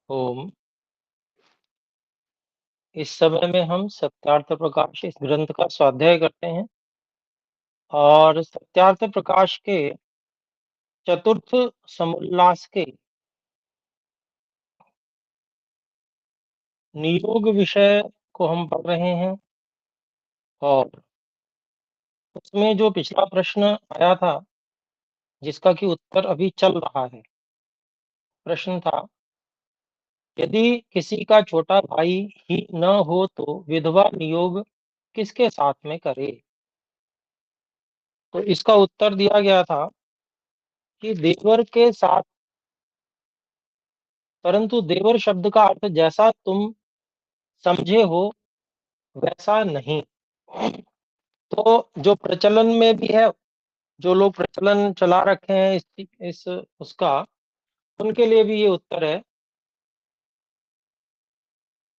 ओम। इस समय में हम सत्यार्थ प्रकाश इस ग्रंथ का स्वाध्याय करते हैं और सत्यार्थ प्रकाश के चतुर्थ समुल्लास के नियोग विषय को हम पढ़ रहे हैं और उसमें जो पिछला प्रश्न आया था जिसका कि उत्तर अभी चल रहा है। प्रश्न था, यदि किसी का छोटा भाई ही न हो तो विधवा नियोग किसके साथ में करे? तो इसका उत्तर दिया गया था कि देवर के साथ, परंतु देवर शब्द का अर्थ जैसा तुम समझे हो वैसा नहीं। तो जो प्रचलन में भी है, जो लोग प्रचलन चला रखे हैं इस उसका, उनके लिए भी ये उत्तर है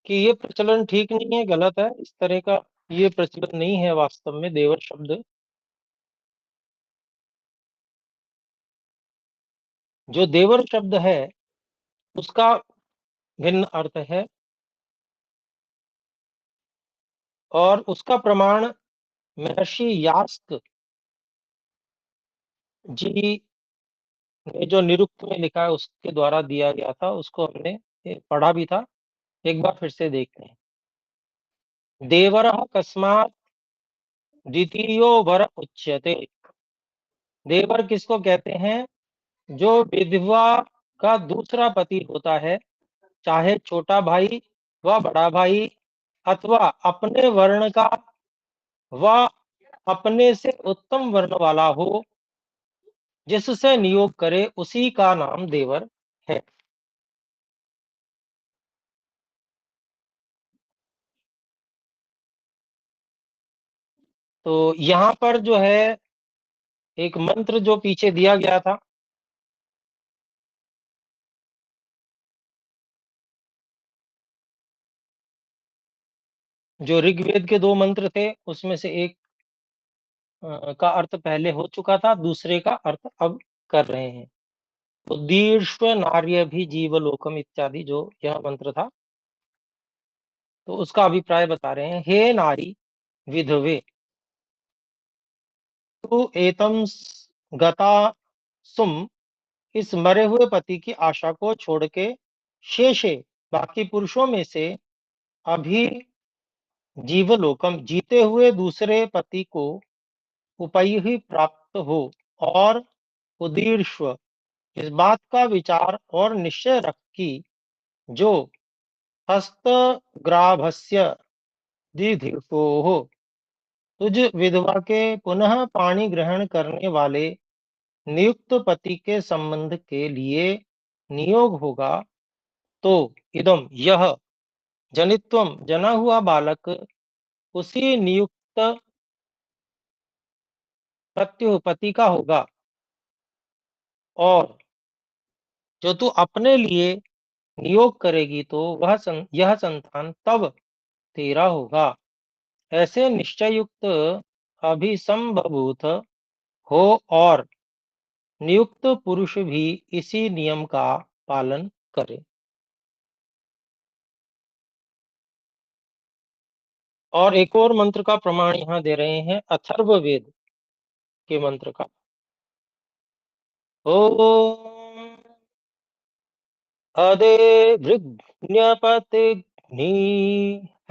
कि ये प्रचलन ठीक नहीं है, गलत है। इस तरह का ये प्रचलन नहीं है वास्तव में। देवर शब्द, जो देवर शब्द है उसका भिन्न अर्थ है और उसका प्रमाण महर्षि यास्क जी ने जो निरुक्त में लिखा है उसके द्वारा दिया गया था। उसको हमने पढ़ा भी था, एक बार फिर से देखते हैं। देवरः कस्मात् द्वितीयो वर उच्यते। देवर किसको कहते हैं? जो विधवा का दूसरा पति होता है, चाहे छोटा भाई व बड़ा भाई, अथवा अपने वर्ण का व अपने से उत्तम वर्ण वाला हो, जिससे नियोग करे उसी का नाम देवर है। तो यहाँ पर जो है एक मंत्र जो पीछे दिया गया था, जो ऋग्वेद के दो मंत्र थे उसमें से एक का अर्थ पहले हो चुका था, दूसरे का अर्थ अब कर रहे हैं। तो दीर्ष्व नार्य भी जीवलोकम इत्यादि जो यह मंत्र था, तो उसका अभिप्राय बता रहे हैं। हे नारी विधवे, तू एतम गता सुम, इस मरे हुए पति की आशा को छोड़ के शेषे, बाकी पुरुषों में से अभी जीवलोकम, जीते हुए दूसरे पति को उपयहि प्राप्त हो, और उदीर्ष्व, इस बात का विचार और निश्चय रख कि जो हस्तग्राभस्य दीर्घो, तुझ विधवा के पुनः पाणी ग्रहण करने वाले नियुक्त पति के संबंध के लिए नियोग होगा, तो इदम, यह जनित्वम, जना हुआ बालक उसी नियुक्त प्रत्यु पति का होगा, और जो तू अपने लिए नियोग करेगी तो यह संतान तब तेरा होगा। ऐसे निश्चय युक्त अभिसंभूत हो, और नियुक्त पुरुष भी इसी नियम का पालन करे। और एक और मंत्र का प्रमाण यहाँ दे रहे हैं, अथर्ववेद के मंत्र का। ओम अदे भृग्न्यपतिघ्नि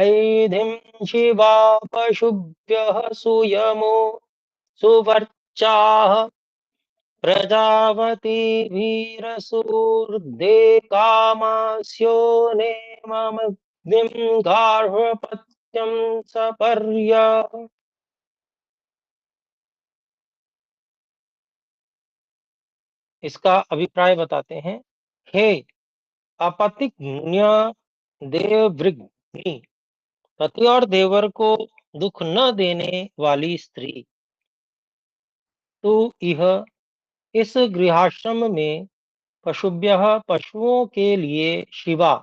हैधिं शिवा पशुभ्यः सूयमो सुवर्चाः प्रजावतीभिरसूर्ध्वे कामास्यो नेममग्निं गार्हपत्यं सपर्य। इसका अभिप्राय बताते हैं। हे अपतिज्ञ देववृग्नि, पति और देवर को दुख न देने वाली स्त्री, तू इह, इस गृहाश्रम में पशुभ्यः, पशुओं के लिए, शिवा,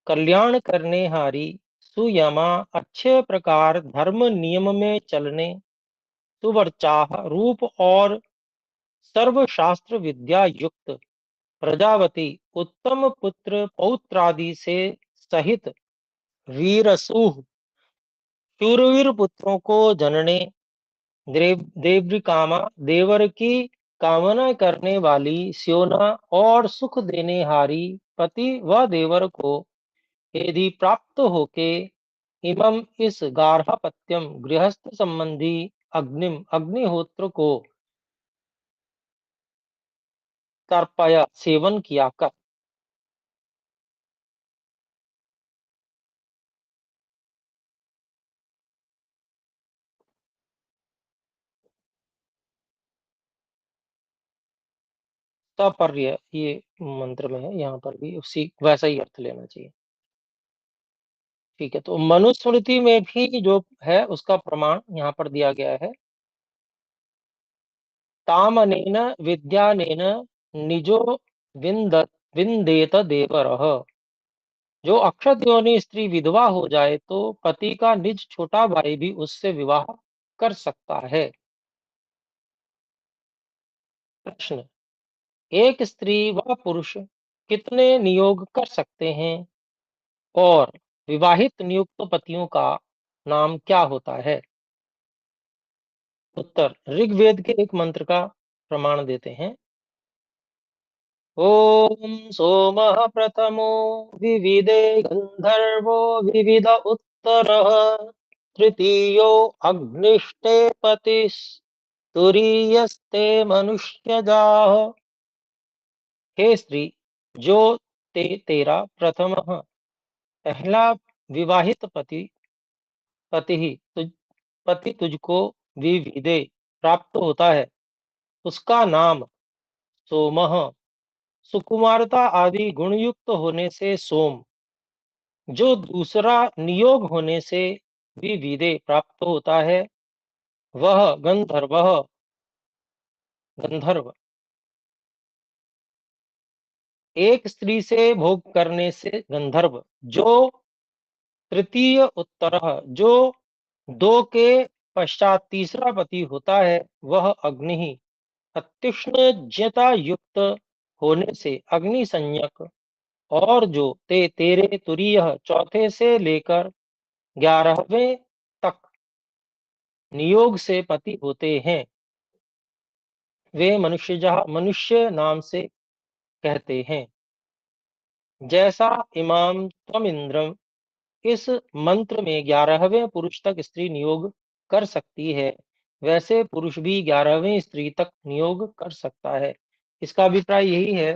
कल्याण करने हारी, सुयमा, अच्छे प्रकार धर्म नियम में चलने, सुवर्चाह, रूप और सर्वशास्त्र विद्या युक्त, प्रजावती उत्तम पुत्र पौत्रादि से सहित वीरसूह शूरवीर पुत्रों को जनने देवृकामा देवर की कामना करने वाली स्योना और सुख देने हारी पति व देवर को यदि प्राप्त होके इमम इस गार्हपत्यम गृहस्थ संबंधी अग्निम अग्निहोत्र को तर्पय सेवन किया कर। तात्पर्य ये मंत्र में है, यहाँ पर भी उसी वैसा ही अर्थ लेना चाहिए। ठीक है, तो मनुस्मृति में भी जो है उसका प्रमाण यहाँ पर दिया गया है। तामनेन विद्यानेन निजो विंद विंदेत देवरः। जो अक्षत योनि स्त्री विधवा हो जाए तो पति का निज छोटा भाई भी उससे विवाह कर सकता है। प्रश्न, एक स्त्री व पुरुष कितने नियोग कर सकते हैं और विवाहित नियुक्त पतियों का नाम क्या होता है? उत्तर, ऋग्वेद के एक मंत्र का प्रमाण देते हैं। ओम सोमः प्रथमो विविदे गंधर्वो विविद उत्तरः तृतीयो अग्निष्टे पतिस् तुरीयस्ते मनुष्यजाः। हे स्त्री, जो तेरा प्रथम पहला विवाहित पति ही पति तुझको विविदे प्राप्त होता है, उसका नाम सोमः सुकुमारता आदि गुणयुक्त होने से सोम, जो दूसरा नियोग होने से विविदे प्राप्त होता है वह गंधर्व। एक स्त्री से भोग करने से गंधर्व, जो तृतीय उत्तर, जो दो के पश्चात तीसरा पति होता है वह अग्नि ही अत्युष्णज्ञता युक्त होने से अग्नि संज्ञक, और जो तेरे तुरीय चौथे से लेकर 11वें तक नियोग से पति होते हैं वे मनुष्य नाम से कहते हैं। जैसा इमाम त्वम इंद्रम इस मंत्र में 11वें पुरुष तक स्त्री नियोग कर सकती है, वैसे पुरुष भी 11वें स्त्री तक नियोग कर सकता है। इसका अभिप्राय यही है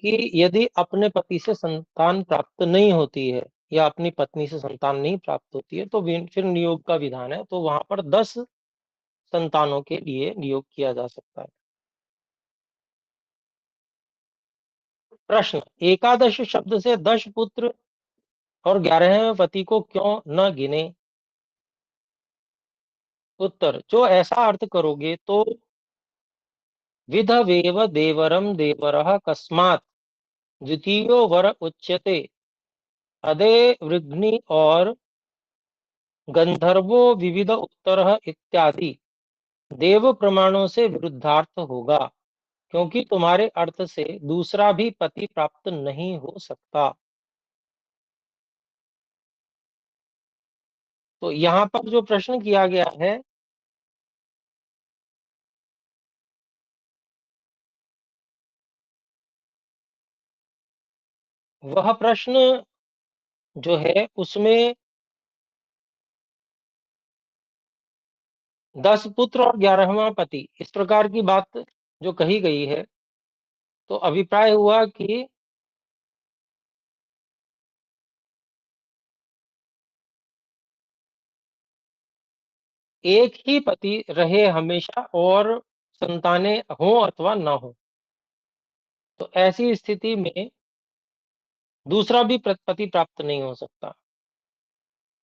कि यदि अपने पति से संतान प्राप्त नहीं होती है या अपनी पत्नी से संतान नहीं प्राप्त होती है तो फिर नियोग का विधान है, तो वहां पर 10 संतानों के लिए नियोग किया जा सकता है। प्रश्न, एकादश शब्द से 10 पुत्र और 11वें पति को क्यों न गिने? उत्तर, जो ऐसा अर्थ करोगे तो विधवेव देवरम देवरः कस्मात् द्वितीयो वर उच्यते अदे वृग्नि और गंधर्वो विविध उत्तर इत्यादि देव प्रमाणों से विरुद्धार्थ होगा, क्योंकि तुम्हारे अर्थ से दूसरा भी पति प्राप्त नहीं हो सकता। तो यहाँ पर जो प्रश्न किया गया है वह प्रश्न जो है उसमें 10 पुत्र और 11वां पति इस प्रकार की बात जो कही गई है, तो अभिप्राय हुआ कि एक ही पति रहे हमेशा और संतानें हों अथवा ना हो, तो ऐसी स्थिति में दूसरा भी पति प्राप्त नहीं हो सकता।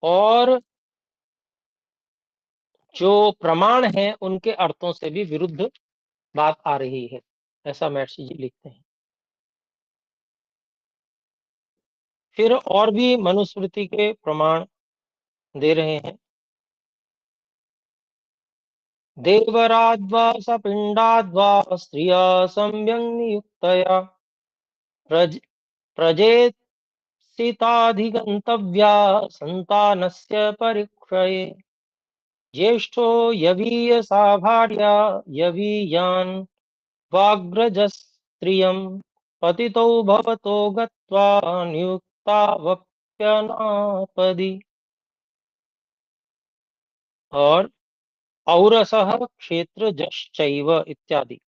और जो प्रमाण है उनके अर्थों से भी विरुद्ध बात आ रही है, ऐसा महर्षि जी लिखते हैं। फिर और भी मनुस्मृति के प्रमाण दे रहे हैं। देवराद्वा सपिंडाद्वा स्त्रिया संयंग नियुक्तया प्रज प्रजेत्सिताधिगन्तव्या सन्तानस्य परीक्षये। ज्येष्ठो यवीयसा भार्या यवीयान् वाग्रजस्त्रियम् पतितो भवतो गत्वा नियुक्तावप्यनापदि। और औरसः क्षेत्रजश्चैव इत्यादि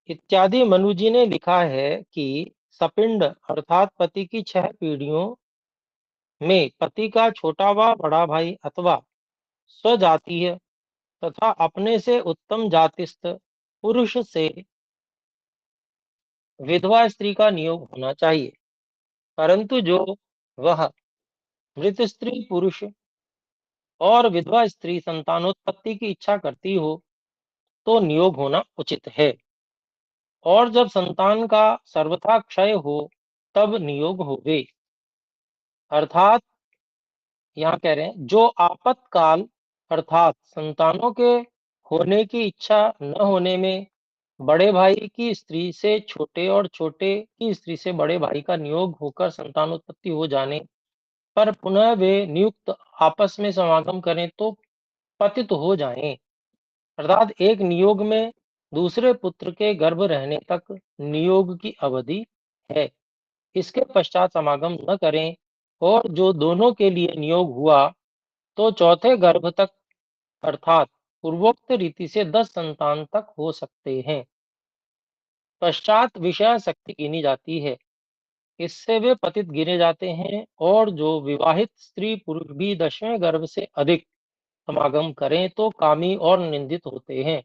इत्यादि मनु जी ने लिखा है कि सपिंड अर्थात पति की 6 पीढ़ियों में पति का छोटा व बड़ा भाई अथवा स्वजातीय तथा अपने से उत्तम जातिस्थ पुरुष से विधवा स्त्री का नियोग होना चाहिए, परंतु जो वह मृत स्त्री पुरुष और विधवा स्त्री संतानोत्पत्ति की इच्छा करती हो तो नियोग होना उचित है, और जब संतान का सर्वथा क्षय हो तब नियोग होवे। अर्थात यहाँ कह रहे हैं जो आपातकाल अर्थात संतानों के होने की इच्छा न होने में बड़े भाई की स्त्री से छोटे और छोटे की स्त्री से बड़े भाई का नियोग होकर संतानोत्पत्ति हो जाने पर पुनः वे नियुक्त आपस में समागम करें तो पतित हो जाएं। अर्थात एक नियोग में दूसरे पुत्र के गर्भ रहने तक नियोग की अवधि है, इसके पश्चात समागम न करें, और जो दोनों के लिए नियोग हुआ तो चौथे गर्भ तक अर्थात पूर्वोक्त रीति से 10 संतान तक हो सकते हैं। पश्चात विषय शक्ति गिनी जाती है, इससे वे पतित गिने जाते हैं, और जो विवाहित स्त्री पुरुष भी 10वें गर्भ से अधिक समागम करें तो कामी और निंदित होते हैं।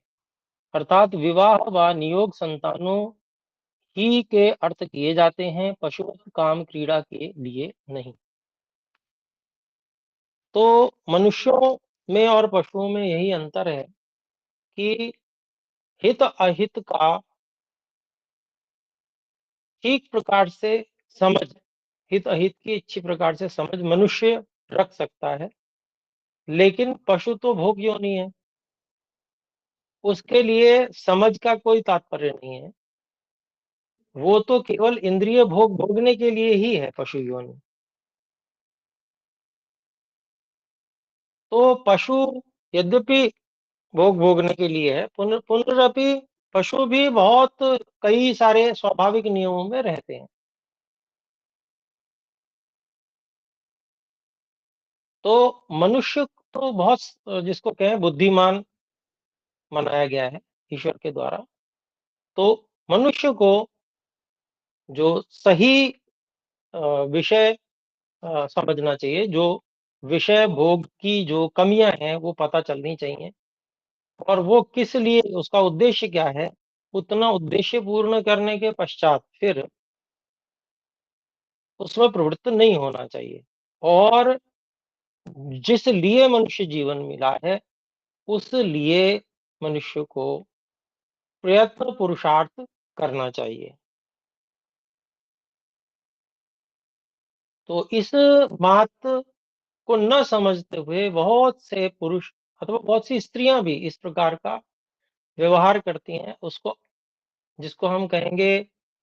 अर्थात विवाह व नियोग संतानों ही के अर्थ किए जाते हैं, पशुवत काम क्रीड़ा के लिए नहीं। तो मनुष्यों में और पशुओं में यही अंतर है कि हित अहित का ठीक प्रकार से समझ, हित अहित की अच्छी प्रकार से समझ मनुष्य रख सकता है, लेकिन पशु तो भोग योनि है, उसके लिए समझ का कोई तात्पर्य नहीं है, वो तो केवल इंद्रिय भोग भोगने के लिए ही है पशु योनि। तो पशु यद्यपि भोग भोगने के लिए है, पुनरअपि पशु भी बहुत कई सारे स्वाभाविक नियमों में रहते हैं। तो मनुष्य तो बहुत जिसको कहें बुद्धिमान बनाया गया है ईश्वर के द्वारा। तो मनुष्य को जो सही विषय समझना चाहिए, जो विषय भोग की जो कमियां हैं वो पता चलनी चाहिए, और वो किस लिए, उसका उद्देश्य क्या है, उतना उद्देश्य पूर्ण करने के पश्चात फिर उसमें प्रवृत्त नहीं होना चाहिए। और जिस लिए मनुष्य जीवन मिला है उस लिए मनुष्य को प्रयत्न पुरुषार्थ करना चाहिए। तो इस बात को न समझते हुए बहुत से पुरुष अथवा बहुत सी स्त्रियां भी इस प्रकार का व्यवहार करती हैं, उसको जिसको हम कहेंगे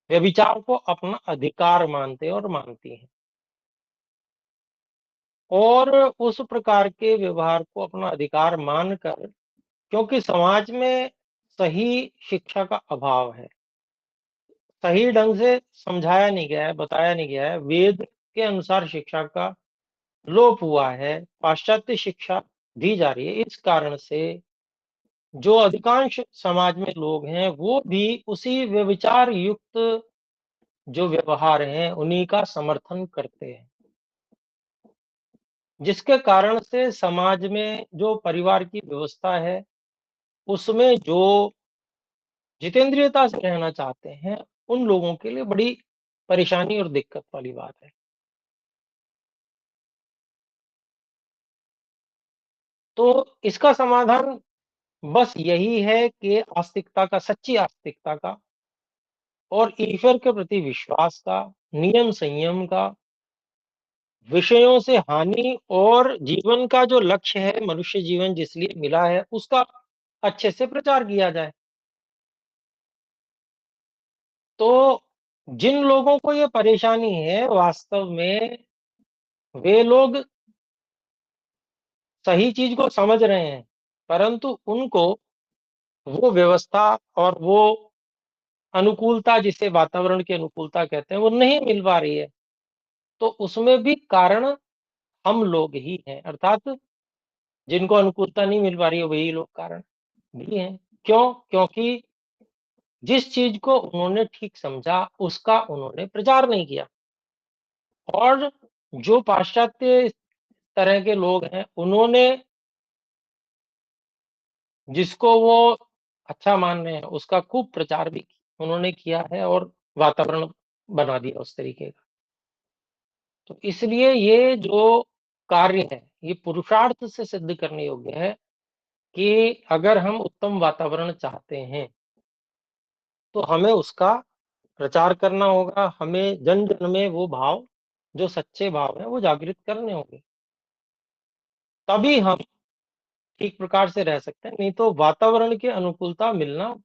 व्यभिचार को अपना अधिकार मानते हैं और मानती हैं, और उस प्रकार के व्यवहार को अपना अधिकार मानकर, क्योंकि समाज में सही शिक्षा का अभाव है, सही ढंग से समझाया नहीं गया है, बताया नहीं गया है, वेद के अनुसार शिक्षा का लोप हुआ है, पाश्चात्य शिक्षा दी जा रही है। इस कारण से जो अधिकांश समाज में लोग हैं वो भी उसी व्यभिचार युक्त जो व्यवहार हैं उन्हीं का समर्थन करते हैं, जिसके कारण से समाज में जो परिवार की व्यवस्था है उसमें जो जितेंद्रियता से रहना चाहते हैं उन लोगों के लिए बड़ी परेशानी और दिक्कत वाली बात है। तो इसका समाधान बस यही है कि आस्तिकता का, सच्ची आस्तिकता का और ईश्वर के प्रति विश्वास का, नियम संयम का, विषयों से हानि और जीवन का जो लक्ष्य है, मनुष्य जीवन जिस लिए मिला है उसका अच्छे से प्रचार किया जाए। तो जिन लोगों को ये परेशानी है, वास्तव में वे लोग सही चीज़ को समझ रहे हैं, परंतु उनको वो व्यवस्था और वो अनुकूलता, जिसे वातावरण की अनुकूलता कहते हैं, वो नहीं मिल पा रही है। तो उसमें भी कारण हम लोग ही हैं, अर्थात जिनको अनुकूलता नहीं मिल पा रही है, वही लोग कारण भी हैं। क्यों? क्योंकि जिस चीज़ को उन्होंने ठीक समझा, उसका उन्होंने प्रचार नहीं किया। और जो पाश्चात्य तरह के लोग हैं, उन्होंने जिसको वो अच्छा मान रहे हैं, उसका खूब प्रचार भी उन्होंने किया है और वातावरण बना दिया उस तरीके का। तो इसलिए ये जो कार्य है, ये पुरुषार्थ से सिद्ध करने योग्य है कि अगर हम उत्तम वातावरण चाहते हैं, तो हमें उसका प्रचार करना होगा, हमें जन-जन में वो भाव, जो सच्चे भाव हैं, वो जागृत करने होंगे। तभी हम ठीक प्रकार से रह सकते हैं, नहीं तो वातावरण की अनुकूलता मिलना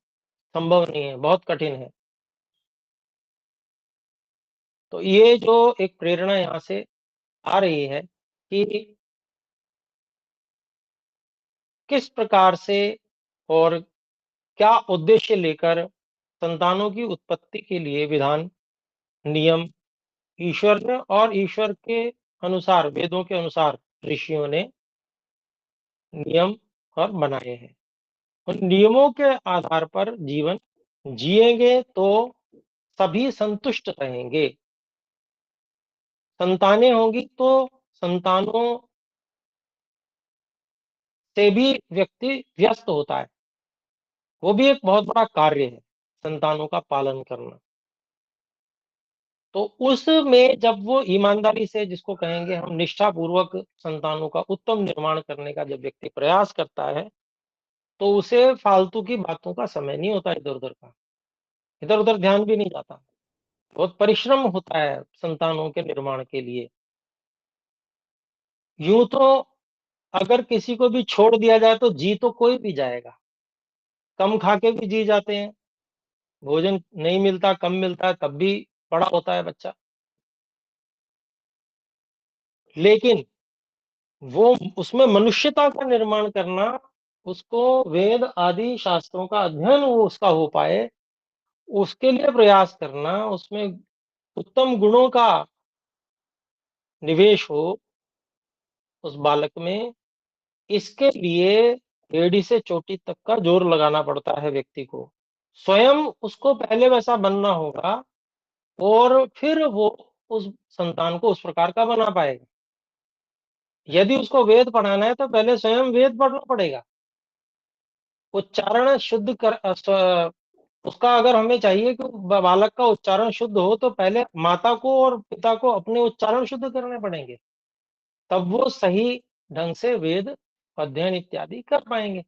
संभव नहीं है, बहुत कठिन है। तो ये जो एक प्रेरणा यहाँ से आ रही है कि किस प्रकार से और क्या उद्देश्य लेकर संतानों की उत्पत्ति के लिए विधान, नियम ईश्वर ने और ईश्वर के अनुसार, वेदों के अनुसार ऋषियों ने नियम और बनाए हैं। उन नियमों के आधार पर जीवन जिएंगे तो सभी संतुष्ट रहेंगे। संतानें होंगी तो संतानों से भी व्यक्ति व्यस्त होता है। वो भी एक बहुत बड़ा कार्य है, संतानों का पालन करना। तो उसमें जब वो ईमानदारी से, जिसको कहेंगे हम निष्ठापूर्वक, संतानों का उत्तम निर्माण करने का जब व्यक्ति प्रयास करता है, तो उसे फालतू की बातों का समय नहीं होता इधर-उधर का। इधर-उधर ध्यान भी नहीं जाता। बहुत परिश्रम होता है संतानों के निर्माण के लिए। यूँ तो अगर किसी को भी छोड़ दिया जाए तो जी तो कोई भी जाएगा। कम खा के भी जी जाते हैं, भोजन नहीं मिलता, कम मिलता है तब भी बड़ा होता है बच्चा। लेकिन वो उसमें मनुष्यता का निर्माण करना, उसको वेद आदि शास्त्रों का अध्ययन वो उसका हो पाए, उसके लिए प्रयास करना, उसमें उत्तम गुणों का निवेश हो उस बालक में, इसके लिए एड़ी से चोटी तक का जोर लगाना पड़ता है व्यक्ति को। स्वयं उसको पहले वैसा बनना होगा और फिर वो उस संतान को उस प्रकार का बना पाएगा। यदि उसको वेद पढ़ाना है तो पहले स्वयं वेद पढ़ना पड़ेगा। उच्चारण शुद्ध कर उसका अगर हमें चाहिए कि बालक का उच्चारण शुद्ध हो, तो पहले माता को और पिता को अपने उच्चारण शुद्ध करने पड़ेंगे। तब वो सही ढंग से वेद अध्ययन इत्यादि कर पाएंगे।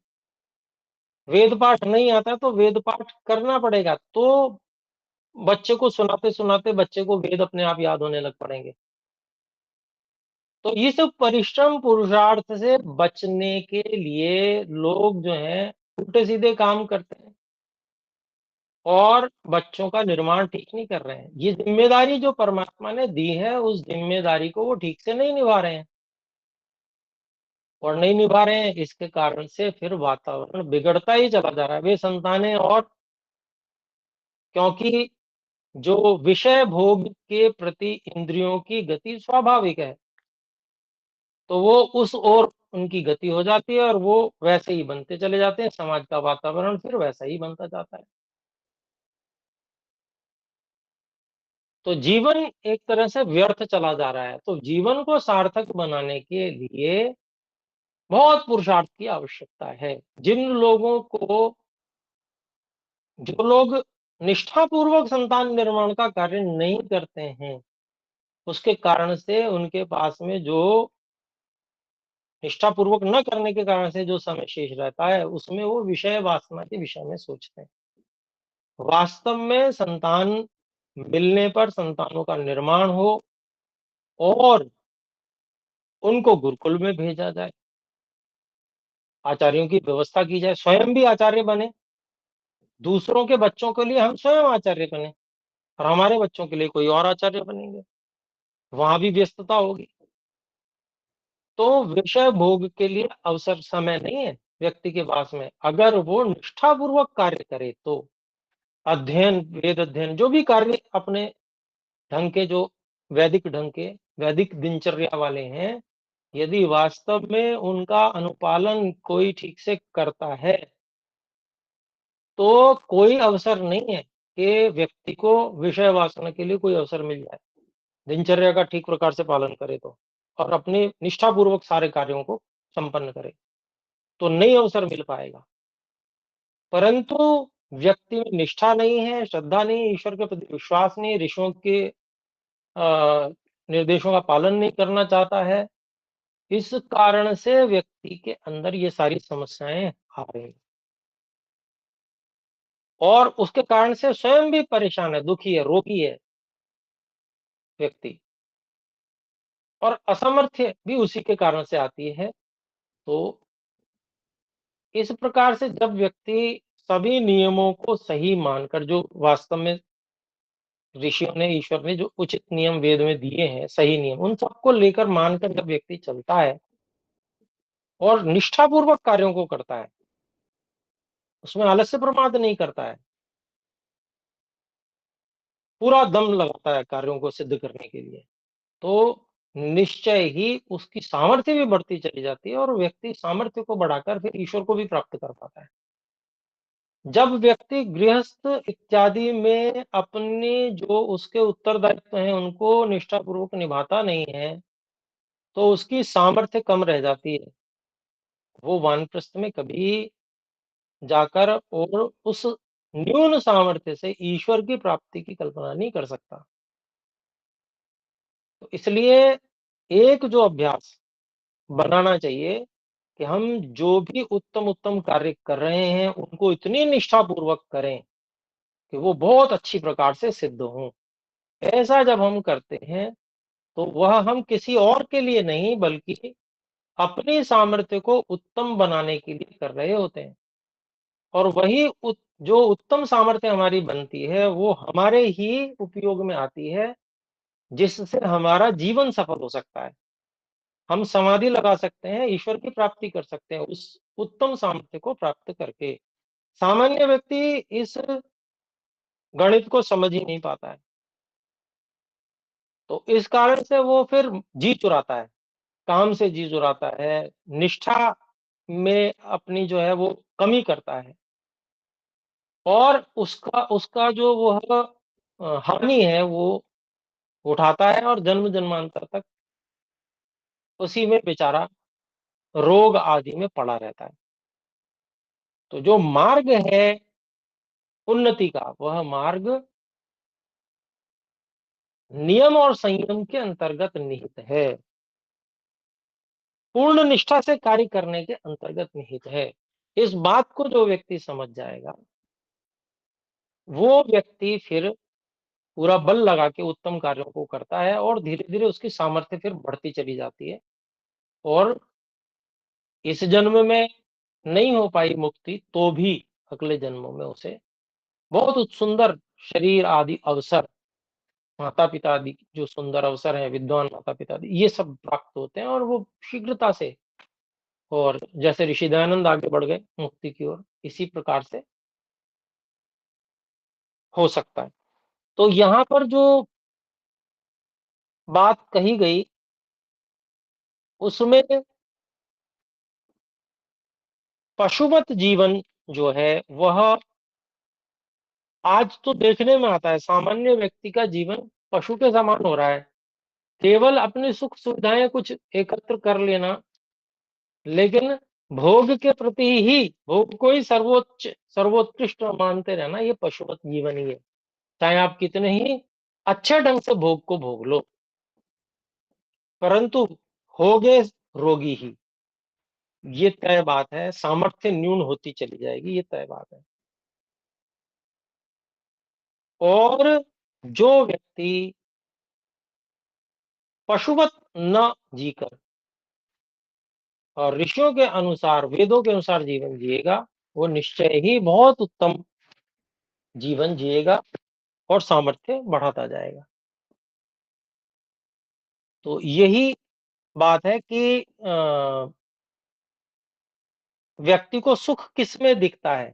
वेद पाठ नहीं आता तो वेद पाठ करना पड़ेगा, तो बच्चे को सुनाते सुनाते बच्चे को वेद अपने आप याद होने लग पड़ेंगे। तो ये सब परिश्रम पुरुषार्थ से बचने के लिए लोग जो हैं उल्टे सीधे काम करते हैं और बच्चों का निर्माण ठीक नहीं कर रहे हैं। ये ज़िम्मेदारी जो परमात्मा ने दी है, उस ज़िम्मेदारी को वो ठीक से नहीं निभा रहे हैं और नहीं निभा रहे हैं, इसके कारण से फिर वातावरण बिगड़ता ही चला जा रहा है। वे संतानें, और क्योंकि जो विषय भोग के प्रति इंद्रियों की गति स्वाभाविक है, तो वो उस ओर उनकी गति हो जाती है और वो वैसे ही बनते चले जाते हैं, समाज का वातावरण फिर वैसा ही बनता जाता है। तो जीवन एक तरह से व्यर्थ चला जा रहा है। तो जीवन को सार्थक बनाने के लिए बहुत पुरुषार्थ की आवश्यकता है। जिन लोगों को जो लोग निष्ठापूर्वक संतान निर्माण का कार्य नहीं करते हैं, उसके कारण से उनके पास में जो निष्ठापूर्वक न करने के कारण से जो समय शेष रहता है, उसमें वो विषय वासना के विषय में सोचते हैं। वास्तव में संतान मिलने पर संतानों का निर्माण हो और उनको गुरुकुल में भेजा जाए, आचार्यों की व्यवस्था की जाए, स्वयं भी आचार्य बने, दूसरों के बच्चों के लिए हम स्वयं आचार्य बने। और हमारे बच्चों के लिए कोई और आचार्य बनेंगे, वहां भी व्यस्तता होगी। तो विषय भोग के लिए अवसर समय नहीं है व्यक्ति के पास में। अगर वो निष्ठापूर्वक कार्य करे तो अध्ययन, वेद अध्ययन, जो भी कार्य अपने ढंग के, जो वैदिक ढंग के, वैदिक दिनचर्या वाले हैं, यदि वास्तव में उनका अनुपालन कोई ठीक से करता है, तो कोई अवसर नहीं है कि व्यक्ति को विषय वासना के लिए कोई अवसर मिल जाए। दिनचर्या का ठीक प्रकार से पालन करे तो, और अपने निष्ठापूर्वक सारे कार्यों को संपन्न करे, तो नहीं अवसर मिल पाएगा। परंतु व्यक्ति में निष्ठा नहीं है, श्रद्धा नहीं है, ईश्वर के प्रति विश्वास नहीं, ऋषियों के निर्देशों का पालन नहीं करना चाहता है, इस कारण से व्यक्ति के अंदर ये सारी समस्याएं आ रही हैं। और उसके कारण से स्वयं भी परेशान है, दुखी है, रोगी है व्यक्ति, और असामर्थ्य भी उसी के कारण से आती है। तो इस प्रकार से जब व्यक्ति सभी नियमों को सही मानकर, जो वास्तव में ऋषियों ने, ईश्वर ने जो उचित नियम वेद में दिए हैं, सही नियम, उन सबको लेकर मानकर जब व्यक्ति चलता है और निष्ठापूर्वक कार्यों को करता है, उसमें आलस्य प्रमाद नहीं करता है, पूरा दम लगाता है कार्यों को सिद्ध करने के लिए, तो निश्चय ही उसकी सामर्थ्य भी बढ़ती चली जाती है, और व्यक्ति सामर्थ्य को बढ़ाकर फिर ईश्वर को भी प्राप्त कर पाता है। जब व्यक्ति गृहस्थ इत्यादि में अपने जो उसके उत्तरदायित्व हैं उनको निष्ठापूर्वक निभाता नहीं है, तो उसकी सामर्थ्य कम रह जाती है। वो वानप्रस्थ में कभी जाकर और उस न्यून सामर्थ्य से ईश्वर की प्राप्ति की कल्पना नहीं कर सकता। तो इसलिए एक जो अभ्यास बनाना चाहिए कि हम जो भी उत्तम-उत्तम कार्य कर रहे हैं, उनको इतनी निष्ठापूर्वक करें कि वो बहुत अच्छी प्रकार से सिद्ध हों। ऐसा जब हम करते हैं, तो वह हम किसी और के लिए नहीं, बल्कि अपनी सामर्थ्य को उत्तम बनाने के लिए कर रहे होते हैं। और वही जो उत्तम सामर्थ्य हमारी बनती है, वो हमारे ही उपयोग में आती है, जिससे हमारा जीवन सफल हो सकता है। हम समाधि लगा सकते हैं, ईश्वर की प्राप्ति कर सकते हैं, उस उत्तम सामर्थ्य को प्राप्त करके। सामान्य व्यक्ति इस गणित को समझ ही नहीं पाता है। तो इस कारण से वो फिर जी चुराता है, काम से जी चुराता है, निष्ठा में अपनी जो है वो कमी करता है, और उसका उसका जो वह हानि है वो उठाता है, और जन्म-जन्मांतर तक उसी में बेचारा रोग आदि में पड़ा रहता है। तो जो मार्ग है उन्नति का, वह मार्ग नियम और संयम के अंतर्गत निहित है। पूर्ण निष्ठा से कार्य करने के अंतर्गत निहित है। इस बात को जो व्यक्ति समझ जाएगा, वो व्यक्ति फिर पूरा बल लगा के उत्तम कार्यों को करता है, और धीरे-धीरे उसकी सामर्थ्य फिर बढ़ती चली जाती है, और इस जन्म में नहीं हो पाई मुक्ति, तो भी अगले जन्मों में उसे बहुत सुंदर शरीर आदि अवसर, माता-पिता आदि जो सुंदर अवसर हैं, विद्वान माता-पिता आदि, ये सब प्राप्त होते हैं, और वो शीघ्रता से, और जैसे ऋषि दयानंद आगे बढ़ गए मुक्ति की ओर, इसी प्रकार से हो सकता है। तो यहाँ पर जो बात कही गई, उसमें पशुवत जीवन जो है, वह आज तो देखने में आता है, सामान्य व्यक्ति का जीवन पशु के समान हो रहा है। केवल अपनी सुख सुविधाएं कुछ एकत्र कर लेना, लेकिन भोग के प्रति ही, भोग को ही सर्वोच्च सर्वोत्कृष्ट मानते रहना, ये पशुवत जीवन ही है। चाहे आप कितने ही अच्छे ढंग से भोग को भोग लो, परंतु होगे रोगी ही, ये तय बात है। सामर्थ्य न्यून होती चली जाएगी, ये तय बात है। और जो व्यक्ति पशुवत न जीकर और ऋषियों के अनुसार, वेदों के अनुसार जीवन जिएगा, वो निश्चय ही बहुत उत्तम जीवन जिएगा, और सामर्थ्य बढ़ाता जाएगा। तो यही बात है कि व्यक्ति को सुख किसमें दिखता है?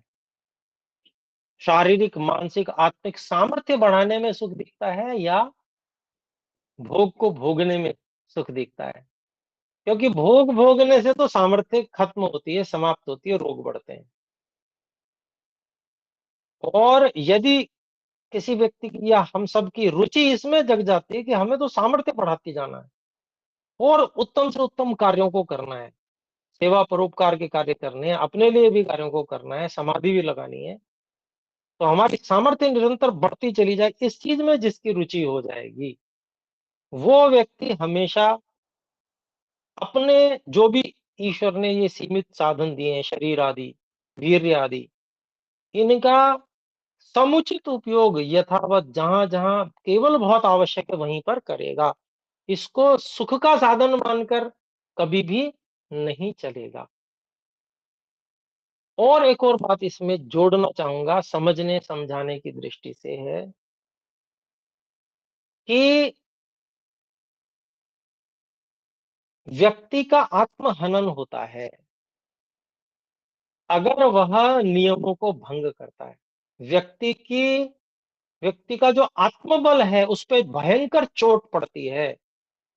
शारीरिक, मानसिक, आत्मिक सामर्थ्य बढ़ाने में सुख दिखता है या भोग को भोगने में सुख दिखता है? क्योंकि भोग भोगने से तो सामर्थ्य खत्म होती है, समाप्त होती है, रोग बढ़ते हैं। और यदि किसी व्यक्ति की या हम सब की रुचि इसमें जग जाती है कि हमें तो सामर्थ्य बढ़ाते जाना है और उत्तम से उत्तम कार्यों को करना है, सेवा परोपकार के कार्य करने हैं, अपने लिए भी कार्यों को करना है, समाधि भी लगानी है, तो हमारी सामर्थ्य निरंतर बढ़ती चली जाए, इस चीज में जिसकी रुचि हो जाएगी, वो व्यक्ति हमेशा अपने जो भी ईश्वर ने ये सीमित साधन दिए हैं, शरीर आदि, वीर्य आदि, इनका समुचित उपयोग यथावत जहां-जहां केवल बहुत आवश्यक है वहीं पर करेगा। इसको सुख का साधन मानकर कभी भी नहीं चलेगा। और एक और बात इसमें जोड़ना चाहूँगा समझने समझाने की दृष्टि से है कि व्यक्ति का आत्महनन होता है, अगर वह नियमों को भंग करता है। व्यक्ति की व्यक्ति का जो आत्मबल है, उस पे भयंकर चोट पड़ती है,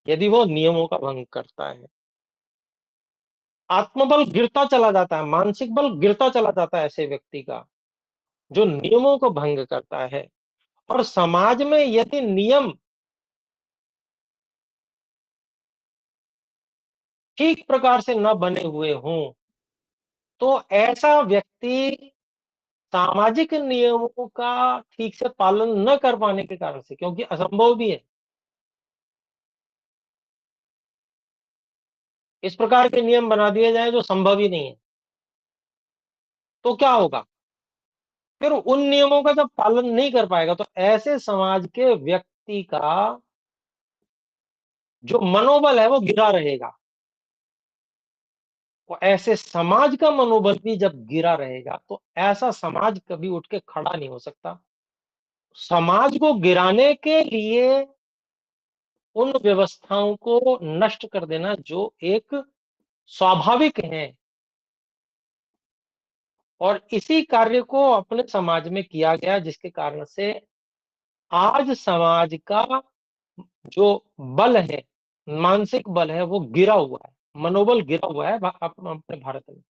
यदि वो नियमों का भंग करता है। आत्मबल गिरता चला जाता है, मानसिक बल गिरता चला जाता है ऐसे व्यक्ति का, जो नियमों को भंग करता है। और समाज में यदि नियम ठीक प्रकार से न बने हुए हों, तो ऐसा व्यक्ति सामाजिक नियमों का ठीक से पालन न कर पाने के कारण से, क्योंकि असंभव भी है, इस प्रकार के नियम बना दिए जाएँ जो संभव ही नहीं है, तो क्या होगा? फिर उन नियमों का जब पालन नहीं कर पाएगा, तो ऐसे समाज के व्यक्ति का जो मनोबल है, वो गिरा रहेगा। तो ऐसे समाज का मनोबल भी जब गिरा रहेगा, तो ऐसा समाज कभी उठ के खड़ा नहीं हो सकता। समाज को गिराने के लिए उन व्यवस्थाओं को नष्ट कर देना जो एक स्वाभाविक हैं और इसी कार्य को अपने समाज में किया गया जिसके कारण से आज समाज का जो बल है, मानसिक बल है वो गिरा हुआ है, मनोबल गिरा हुआ है अपने भारत में।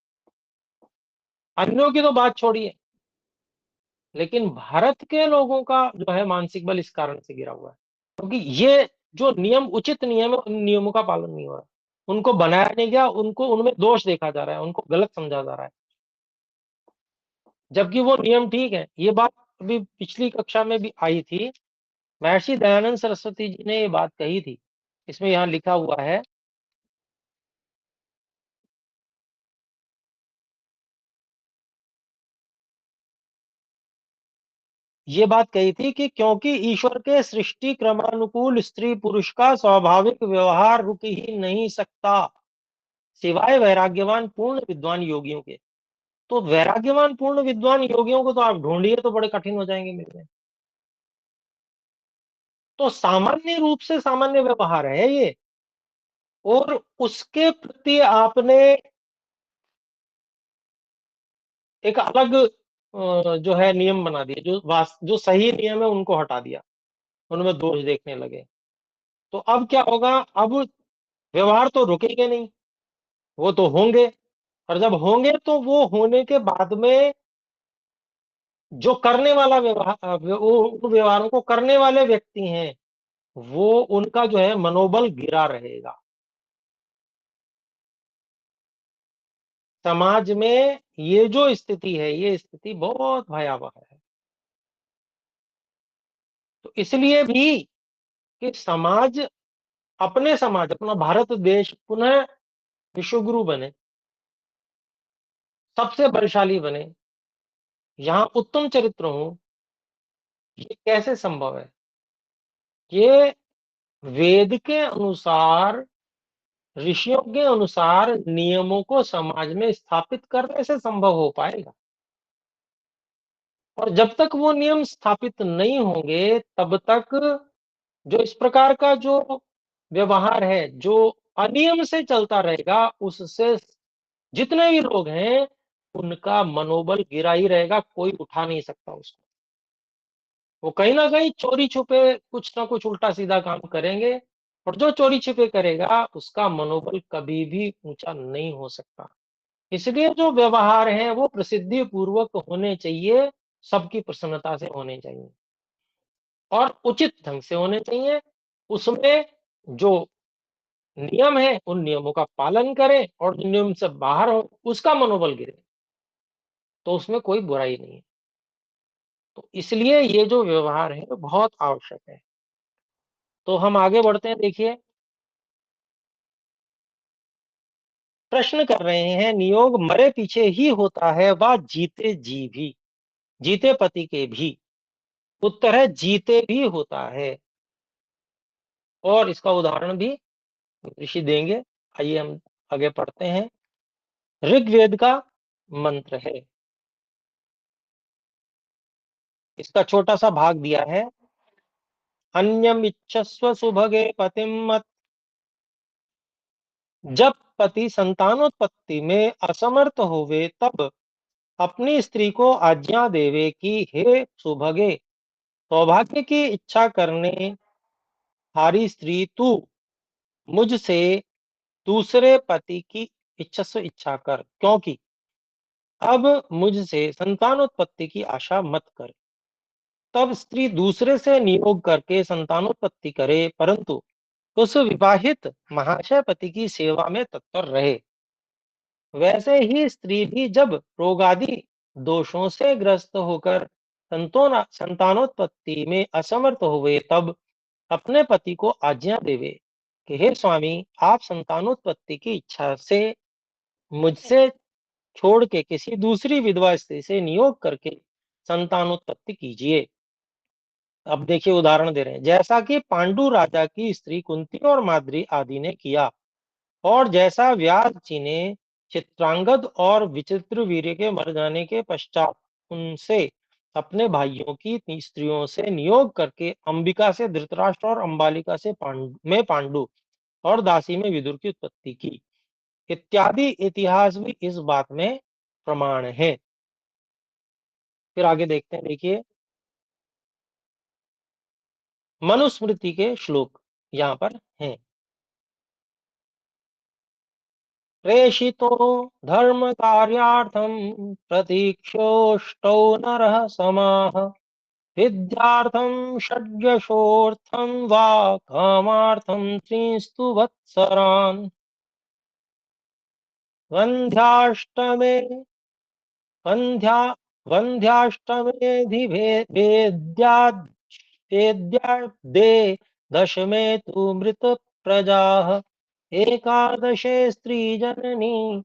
अन्यों की तो बात छोड़िए, लेकिन भारत के लोगों का जो है मानसिक बल इस कारण से गिरा हुआ है, क्योंकि ये जो नियम उचित नियम है, उन नियमों का पालन नहीं हो रहा। उनको बनाया नहीं गया, उनको उनमें दोष देखा जा रहा है, उनको गलत समझा जा रहा है, जबकि वो नियम ठीक है। ये बात अभी पिछली कक्षा में भी आई थी, महर्षि दयानंद सरस्वती जी ने ये बात कही थी। इसमें यहाँ लिखा हुआ है, ये बात कही थी कि क्योंकि ईश्वर के सृष्टि क्रमानुकूल स्त्री पुरुष का स्वाभाविक व्यवहार रुक ही नहीं सकता, सिवाय वैराग्यवान पूर्ण विद्वान योगियों के। तो वैराग्यवान पूर्ण विद्वान योगियों को तो आप ढूंढिए तो बड़े कठिन हो जाएंगे मिलने। तो सामान्य रूप से सामान्य व्यवहार है ये, और उसके प्रति आपने एक अलग जो है नियम बना दिए, जो सही नियम है उनको हटा दिया, उनमें दोष देखने लगे। तो अब क्या होगा? अब व्यवहार तो रुकेंगे नहीं, वो तो होंगे, और जब होंगे तो वो होने के बाद में जो करने वाला व्यवहार, वो उन व्यवहारों को करने वाले व्यक्ति हैं, वो उनका जो है मनोबल गिरा रहेगा। समाज में ये जो स्थिति है, ये स्थिति बहुत भयावह है। तो इसलिए भी कि अपना भारत देश पुनः विश्वगुरु बने, सबसे बलशाली बने, यहाँ उत्तम चरित्र हो, ये कैसे संभव है? ये वेद के अनुसार, ऋषियों के अनुसार नियमों को समाज में स्थापित करने से संभव हो पाएगा। और जब तक वो नियम स्थापित नहीं होंगे, तब तक जो इस प्रकार का जो व्यवहार है, जो अनियम से चलता रहेगा, उससे जितने भी लोग हैं, उनका मनोबल गिरा ही रहेगा, कोई उठा नहीं सकता उसको। वो कहीं न कहीं चोरी-छुपे कुछ ना कुछ उल्टा-सीधा काम करेंगे और जो चोरी-छुपे करेगा, उसका मनोबल कभी भी ऊँचा नहीं हो सकता। इसलिए जो व्यवहार हैं, वो प्रसिद्धि पूर्वक होने चाहिए, सबकी प्रसन्नता से होने चाहिए और उचित ढंग से होने चाहिए। उसमें जो नियम हैं, उन नियमों का पालन करें और जो नियम से बाहर हो, उसका मनोबल गिरे, तो उसमें कोई बुराई नहीं है। तो इसलिए ये जो व्यवहार है, वो बहुत आवश्यक है। तो हम आगे बढ़ते हैं, देखिए, प्रश्न कर रहे हैं, नियोग मरे पीछे ही होता है व जीते जी भी, जीते पति के भी? उत्तर है, जीते भी होता है और इसका उदाहरण भी ऋषि देंगे। आइए हम आगे पढ़ते हैं। ऋग्वेद का मंत्र है, इसका छोटा-सा भाग दिया है। अन्यमिच्छस्व सुभगे पतिं मत। जब पति संतानोत्पत्ति में असमर्थ होवे, तब अपनी स्त्री को आज्ञा देवे कि हे सुभगे, सौभाग्य की इच्छा करने हारी स्त्री तू मुझसे दूसरे पति की इच्छस्व इच्छा कर, क्योंकि अब मुझसे संतानोत्पत्ति की आशा मत कर। तब स्त्री दूसरे से नियोग करके संतानोत्पत्ति करे, परंतु उस विवाहित महाशय पति की सेवा में तत्पर रहे। वैसे ही स्त्री भी जब रोगादि दोषों से ग्रस्त होकर संतानोत्पत्ति में असमर्थ हुए, तब अपने पति को आज्ञा देवे कि हे स्वामी, आप संतानोत्पत्ति की इच्छा से मुझसे छोड़ के किसी दूसरी विधवा स्त्री से नियोग करके संतानोत्पत्ति कीजिए। अब देखिए, उदाहरण दे रहे हैं, जैसा कि पांडु राजा की स्त्री कुंती और माद्री आदि ने किया, और जैसा व्यास जी ने चित्रांगद और विचित्रवीर्य के मर जाने के पश्चात उनसे अपने भाइयों की स्त्रियों से नियोग करके अंबिका से धृतराष्ट्र और अंबालिका से पांडु और दासी में विदुर की उत्पत्ति की, इत्यादि इतिहास भी इस बात में प्रमाण है। फिर आगे देखते हैं, देखिए, मनुस्मृति के श्लोक यहाँ पर हैं। प्रेषितो धर्म कार्यार्थम प्रतीक्षोष्टौ नरः समाः, विद्यार्थं षड्यशोऽर्थं वा कामार्थं त्रिंस्तु वत्सरान्। वन्ध्याष्टमे वन्ध्या वेद्याद्दे दशमे तु मृतप्रजाः, एकादशे स्त्रीजननी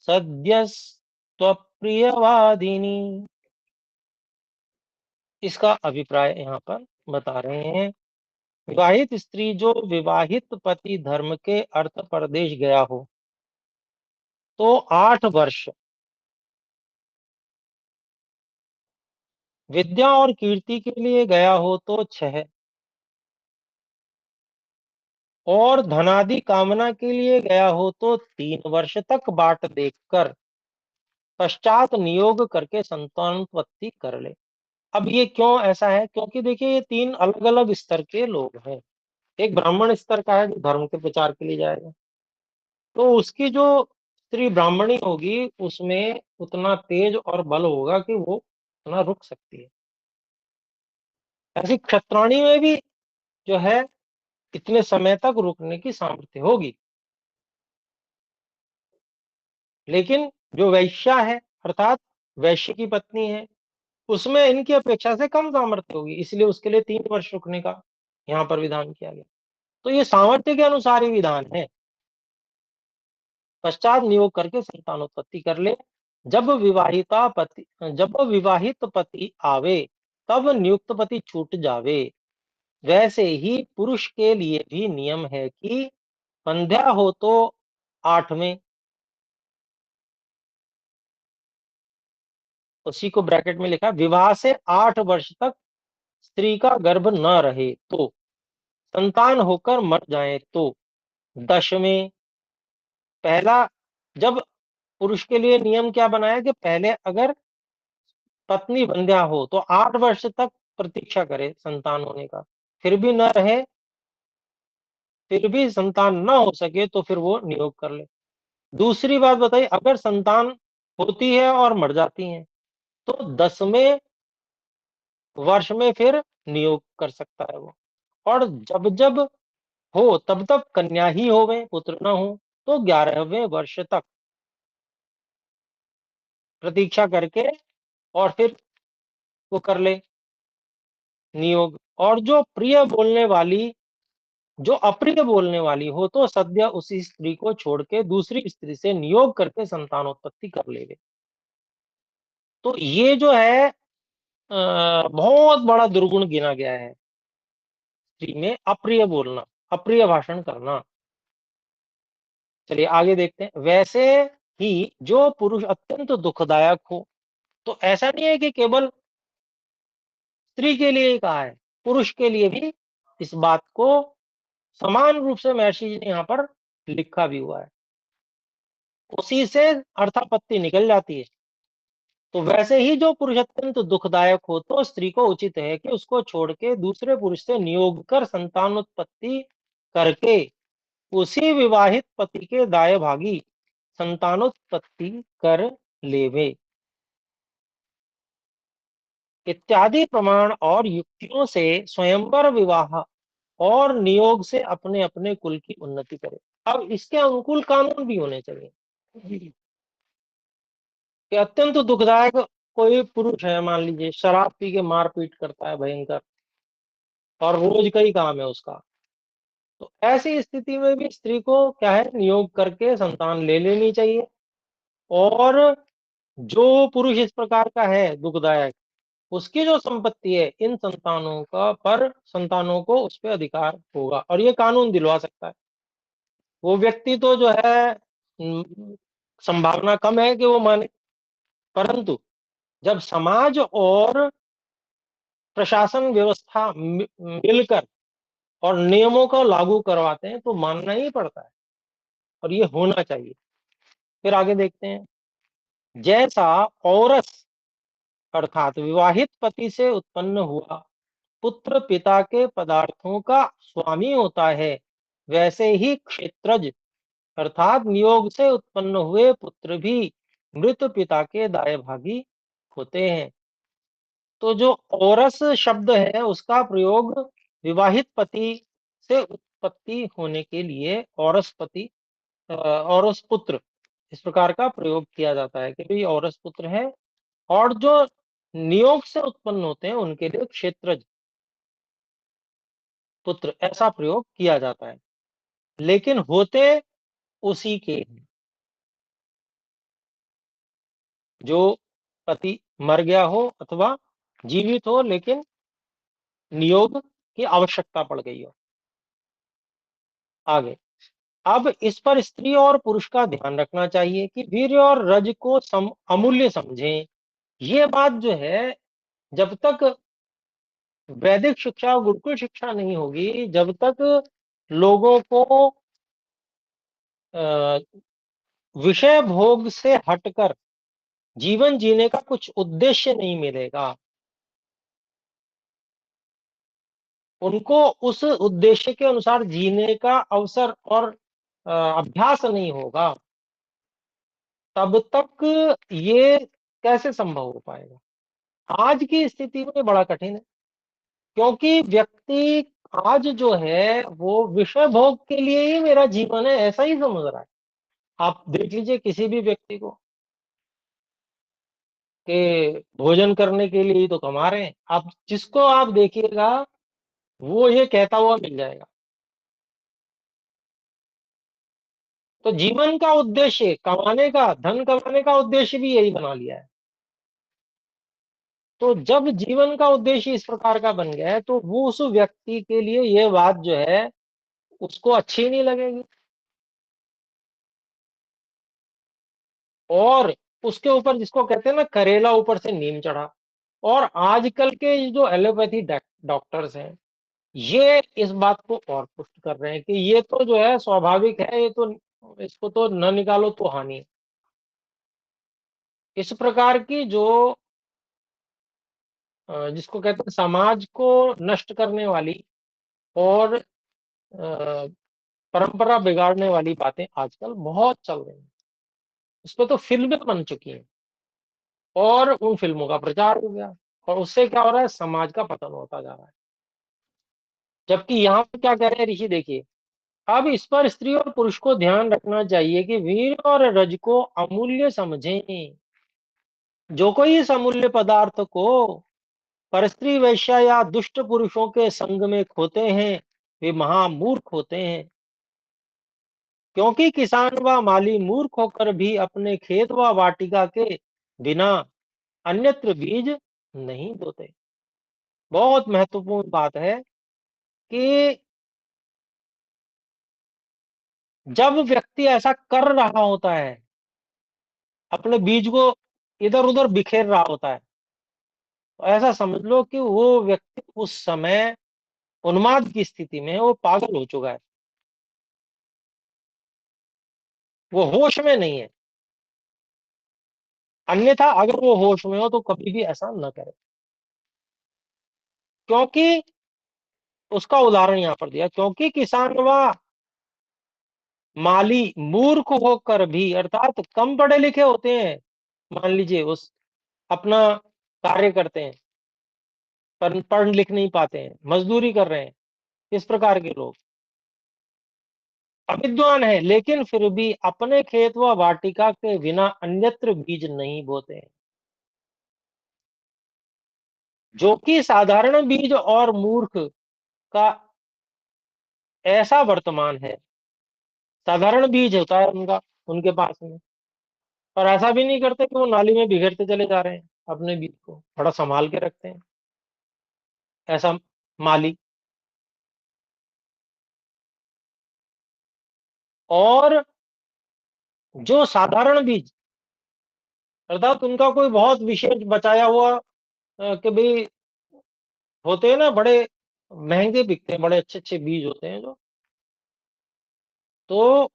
सद्यस्त्वप्रियवादिनी। इसका अभिप्राय यहाँ पर बता रहे हैं। विवाहित स्त्री जो विवाहित पति धर्म के अर्थ परदेश गया हो, तो 8 वर्ष, विद्या और कीर्ति के लिए गया हो तो 6, और धनादि कामना के लिए गया हो तो 3 वर्ष तक बाट देखकर पश्चात नियोग करके संतानोत्पत्ति कर ले। अब ये क्यों ऐसा है? क्योंकि देखिए, ये 3 अलग-अलग स्तर के लोग हैं। एक ब्राह्मण स्तर का है जो धर्म के प्रचार के लिए जाएगा। तो उसकी जो स्त्री ब्राह्मणी होगी, उसमें उतना तेज और बल होगा कि वो उतना रुक सकती है। ऐसी क्षत्राणी में भी जो है, इतने समय तक रुकने की सामर्थ्य होगी। लेकिन जो वैश्या है, अर्थात वैश्य की पत्नी है, उसमें इनकी अपेक्षा से कम सामर्थ्य होगी, इसलिए उसके लिए 3 वर्ष रुकने का यहाँ पर विधान किया गया। तो ये सामर्थ्य के अनुसार ही विधान है। पश्चात नियोग करके संतानोत्पत्ति कर ले। जब विवाहित पति आवे, तब नियुक्त पति छूट जावे। वैसे ही पुरुष के लिए भी नियम है कि संध्या हो तो 8वें, उसी को ब्रैकेट में लिखा, विवाह से 8 वर्ष तक स्त्री का गर्भ न रहे तो, संतान होकर मर जाए तो, 10वें, पहला, जब पुरुष के लिए नियम क्या बनाया कि पहले अगर पत्नी बंध्या हो तो 8 वर्ष तक प्रतीक्षा करे संतान होने का, फिर भी न रहे, फिर भी संतान न हो सके तो फिर वो नियोग कर ले। दूसरी बात बताइए, अगर संतान होती है और मर जाती है तो 10वें वर्ष में फिर नियोग कर सकता है वो। और जब जब हो तब तब कन्या ही होवे, पुत्र न हो तो 11वें वर्ष तक प्रतीक्षा करके और फिर वो कर ले नियोग। और जो अप्रिय बोलने वाली हो तो सद्य उसी स्त्री को छोड़ के दूसरी स्त्री से नियोग करके संतानोत्पत्ति कर लेवे। तो ये जो है बहुत बड़ा दुर्गुण गिना गया है स्त्री में, अप्रिय बोलना, अप्रिय भाषण करना। चलिए आगे देखते हैं। वैसे ही जो पुरुष अत्यंत दुखदायक हो, तो ऐसा नहीं है कि केवल स्त्री के लिए ही कहा है, पुरुष के लिए भी इस बात को समान रूप से महर्षि जी ने यहाँ पर लिखा भी हुआ है। उसी से अर्थापत्ति निकल जाती है। तो वैसे ही जो पुरुष अत्यंत दुखदायक हो तो स्त्री को उचित है कि उसको छोड़ के दूसरे पुरुष से नियोग कर संतानोत्पत्ति करके उसी विवाहित पति के दाय भागी संतानोत्पत्ति कर लेवे। इत्यादि प्रमाण और युक्तियों से स्वयंवर विवाह और नियोग से अपने अपने कुल की उन्नति करे। अब इसके अनुकूल कानून भी होने चाहिए कि अत्यंत दुखदायक कोई पुरुष है, मान लीजिए शराब पी के मारपीट करता है भयंकर और रोज का ही काम है उसका, तो ऐसी स्थिति में भी स्त्री को क्या है, नियोग करके संतान ले लेनी चाहिए। और जो पुरुष इस प्रकार का है दुखदायक, उसकी जो संपत्ति है इन संतानों का पर संतानों को उस पर अधिकार होगा और ये कानून दिलवा सकता है। वो व्यक्ति तो जो है संभावना कम है कि वो माने, परंतु जब समाज और प्रशासन व्यवस्था मिलकर और नियमों को लागू करवाते हैं तो मानना ही पड़ता है और ये होना चाहिए। फिर आगे देखते हैं। जैसा औरस अर्थात विवाहित पति से उत्पन्न हुआ पुत्र पिता के पदार्थों का स्वामी होता है, वैसे ही क्षेत्रज अर्थात नियोग से उत्पन्न हुए पुत्र भी मृत पिता के दायभागी होते हैं। तो जो औरस शब्द है उसका प्रयोग विवाहित पति से उत्पत्ति होने के लिए औरस पति, औरस पुत्र, इस प्रकार का प्रयोग किया जाता है कि भाई औरस पुत्र है। और जो नियोग से उत्पन्न होते हैं उनके लिए क्षेत्रज पुत्र, ऐसा प्रयोग किया जाता है, लेकिन होते उसी के हैं। जो पति मर गया हो अथवा जीवित हो लेकिन नियोग की आवश्यकता पड़ गई हो। आगे, अब इस पर स्त्री और पुरुष का ध्यान रखना चाहिए कि वीर्य और रज को अमूल्य समझें। ये बात जो है, जब तक वैदिक शिक्षा और गुरुकुल शिक्षा नहीं होगी, जब तक लोगों को अ, विषय भोग से हटकर जीवन जीने का कुछ उद्देश्य नहीं मिलेगा, उनको उस उद्देश्य के अनुसार जीने का अवसर और अभ्यास नहीं होगा, तब तक ये कैसे संभव हो पाएगा। आज की स्थिति में बड़ा कठिन है, क्योंकि व्यक्ति आज जो है वो विषय भोग के लिए ही मेरा जीवन है ऐसा ही समझ रहा है। आप देख लीजिए किसी भी व्यक्ति को कि भोजन करने के लिए ही तो कमा रहे हैं, आप जिसको आप देखिएगा वो ये कहता हुआ मिल जाएगा। तो जीवन का उद्देश्य कमाने का, धन कमाने का उद्देश्य भी यही बना लिया है। तो जब जीवन का उद्देश्य इस प्रकार का बन गया है तो वो उस व्यक्ति के लिए ये बात जो है उसको अच्छी नहीं लगेगी। और उसके ऊपर जिसको कहते हैं ना करेला ऊपर से नीम चढ़ा। और आजकल के ये जो एलोपैथी डॉक्टर्स हैं, ये इस बात को और पुष्ट कर रहे हैं कि ये तो जो है स्वाभाविक है, ये तो इसको तो न निकालो तो हानि है। इस प्रकार की जो जिसको कहते हैं समाज को नष्ट करने वाली और परंपरा बिगाड़ने वाली बातें आजकल बहुत चल रही हैं। इस पे तो फिल्में बन चुकी हैं और उन फिल्मों का प्रचार हो गया, और उससे क्या हो रहा है, समाज का पतन होता जा रहा है। जबकि यहाँ पे क्या कह रहे हैं ऋषि, देखिए, अब इस पर स्त्री और पुरुष को ध्यान रखना चाहिए कि वीर और रज को अमूल्य समझें। जो कोई इस अमूल्य पदार्थ को परस्त्री वैश्या या दुष्ट पुरुषों के संग में खोते हैं, वे महामूर्ख होते हैं। क्योंकि किसान व माली मूर्ख होकर भी अपने खेत व वाटिका के बिना अन्यत्र बीज नहीं बोते। बहुत महत्वपूर्ण बात है कि जब व्यक्ति ऐसा कर रहा होता है, अपने बीज को इधर उधर बिखेर रहा होता है, तो ऐसा समझ लो कि वो व्यक्ति उस समय उन्माद की स्थिति में, वो पागल हो चुका है, वो होश में नहीं है। अन्यथा अगर वो होश में हो तो कभी भी ऐसा न करे। क्योंकि उसका उदाहरण यहां पर दिया, क्योंकि किसान व माली मूर्ख होकर भी, अर्थात कम पढ़े लिखे होते हैं, मान लीजिए उस अपना कार्य करते हैं पर पढ़ लिख नहीं पाते हैं, मजदूरी कर रहे हैं, इस प्रकार के लोग अविद्वान है, लेकिन फिर भी अपने खेत व वाटिका के बिना अन्यत्र बीज नहीं बोते हैं। जो कि साधारण बीज और मूर्ख का ऐसा वर्तमान है। साधारण बीज होता है उनका, उनके पास में, और ऐसा भी नहीं करते कि वो नाली में बिखेरते चले जा रहे हैं, अपने बीज को बड़ा संभाल के रखते हैं, ऐसा माली। और जो साधारण बीज, अर्थात उनका कोई बहुत विशेष बचाया हुआ कि भाई, होते हैं ना बड़े महंगे बिकते हैं, बड़े अच्छे अच्छे बीज होते हैं जो, तो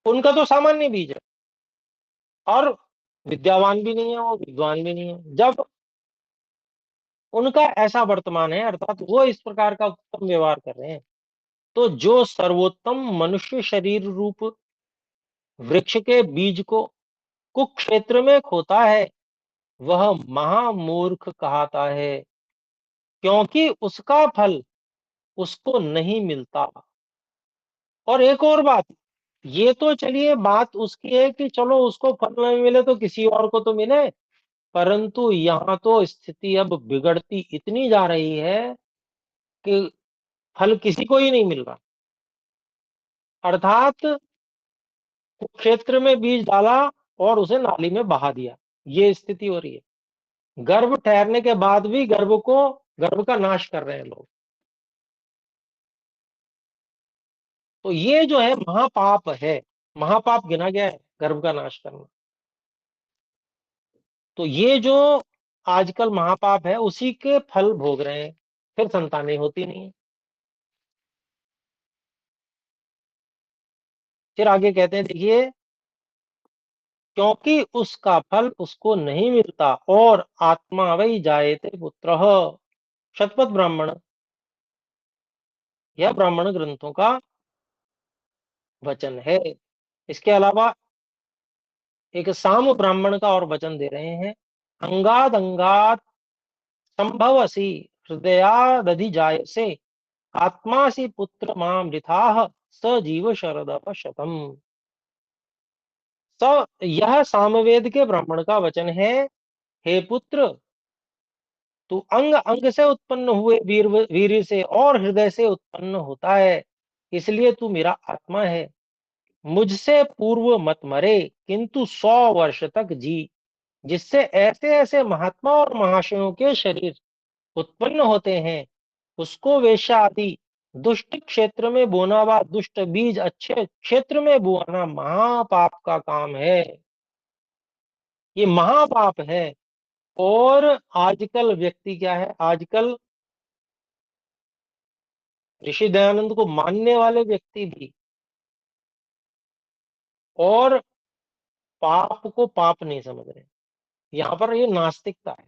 उनका तो सामान्य बीज है, और विद्यावान भी नहीं है, वो विद्वान भी नहीं है। जब उनका ऐसा वर्तमान है, अर्थात वो इस प्रकार का उत्तम व्यवहार कर रहे हैं, तो जो सर्वोत्तम मनुष्य शरीर रूप वृक्ष के बीज को कुक्षेत्र में खोता है, वह महामूर्ख कहता है, क्योंकि उसका फल उसको नहीं मिलता। और एक और बात, ये तो चलिए बात उसकी है कि चलो उसको फल नहीं मिले तो किसी और को तो मिले, परंतु यहाँ तो स्थिति अब बिगड़ती इतनी जा रही है कि फल किसी को ही नहीं मिल रहा। अर्थात क्षेत्र में बीज डाला और उसे नाली में बहा दिया, ये स्थिति हो रही है। गर्भ ठहरने के बाद भी गर्भ का नाश कर रहे हैं लोग। तो ये जो है महापाप है, महापाप गिना गया है गर्भ का नाश करना। तो ये जो आजकल महापाप है, उसी के फल भोग रहे हैं, फिर संतानें होती नहीं है। फिर आगे कहते हैं, देखिए, क्योंकि उसका फल उसको नहीं मिलता, और आत्मा वही जायते पुत्र। शतपथ ब्राह्मण या ब्राह्मण ग्रंथों का वचन है। इसके अलावा एक साम ब्राह्मण का और वचन दे रहे हैं, अंगाद अंगात संभवसी हृदयादधि जाय से, आत्मासि पुत्र माम वृथाह स जीव शरद शतम। स यह सामवेद के ब्राह्मण का वचन है, हे पुत्र, तू अंग अंग से उत्पन्न हुए वीर से और हृदय से उत्पन्न होता है, इसलिए तू मेरा आत्मा है। मुझसे पूर्व मत मरे, किंतु 100 वर्ष तक जी, जिससे ऐसे ऐसे महात्मा और महाशयों के शरीर उत्पन्न होते हैं, उसको वेश्या आदि दुष्ट क्षेत्र में बोना व दुष्ट बीज अच्छे क्षेत्र में बोना महापाप का काम है। ये महापाप है। और आजकल व्यक्ति क्या है, आजकल ऋषि दयानंद को मानने वाले व्यक्ति भी और पाप को पाप नहीं समझ रहे। यहाँ पर ये नास्तिकता है।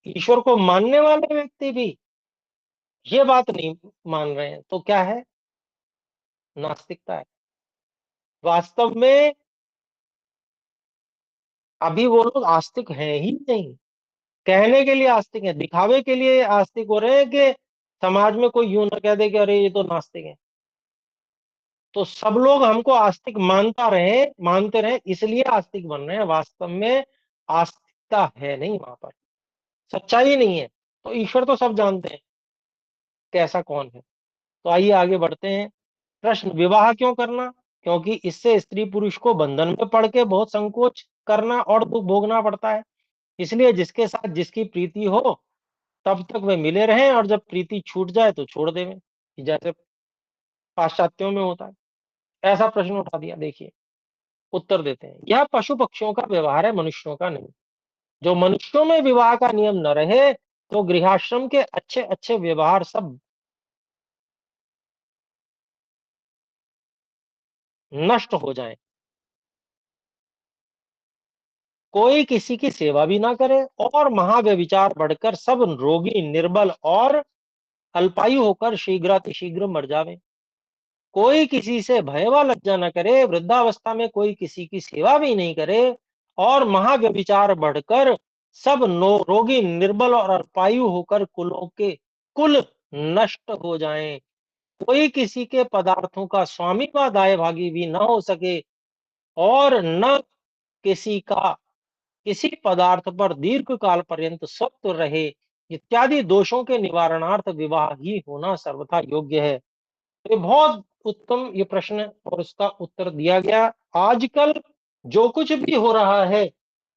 ईश्वर को मानने वाले व्यक्ति भी ये बात नहीं मान रहे हैं, तो क्या है, नास्तिकता है। वास्तव में अभी वो लोग आस्तिक हैं ही नहीं, कहने के लिए आस्तिक हैं, दिखावे के लिए आस्तिक हो रहे हैं कि समाज में कोई यूं ना कह दे कि अरे ये तो नास्तिक है। तो सब लोग हमको आस्तिक मानते रहे, इसलिए आस्तिक बन रहे हैं। वास्तव में आस्तिकता है नहीं वहां पर, सच्चाई नहीं है। तो ईश्वर तो सब जानते हैं कैसा कौन है। तो आइए आगे बढ़ते हैं। प्रश्न, विवाह क्यों करना? क्योंकि इससे स्त्री पुरुष को बंधन में पड़ के बहुत संकोच करना और दुख भोगना पड़ता है। इसलिए जिसके साथ जिसकी प्रीति हो तब तक वे मिले रहें, और जब प्रीति छूट जाए तो छोड़ देवें, जैसे पाश्चात्यों में होता है। ऐसा प्रश्न उठा दिया। देखिए उत्तर देते हैं, यह पशु पक्षियों का व्यवहार है, मनुष्यों का नहीं। जो मनुष्यों में विवाह का नियम न रहे तो गृहस्थाश्रम के अच्छे अच्छे व्यवहार सब नष्ट हो जाएं। कोई किसी की सेवा भी ना करे और महाव्यभिचार बढ़कर सब रोगी, निर्बल और अल्पायु होकर शीघ्रातिशीघ्र मर जावे। कोई किसी से भय व लज्जा न करे, वृद्धावस्था में कोई किसी की सेवा भी नहीं करे और महाव्यभिचार बढ़कर सब रोगी, निर्बल और अल्पायु होकर कुलों के कुल नष्ट हो जाएं। कोई किसी के पदार्थों का स्वामी व दाय भागी भी न हो सके और न किसी का किसी पदार्थ पर दीर्घ काल पर्यंत स्वत्व रहे, इत्यादि दोषों के निवारणार्थ विवाह ही होना सर्वथा योग्य है। ये बहुत उत्तम ये प्रश्न और उसका उत्तर दिया गया। आजकल जो कुछ भी हो रहा है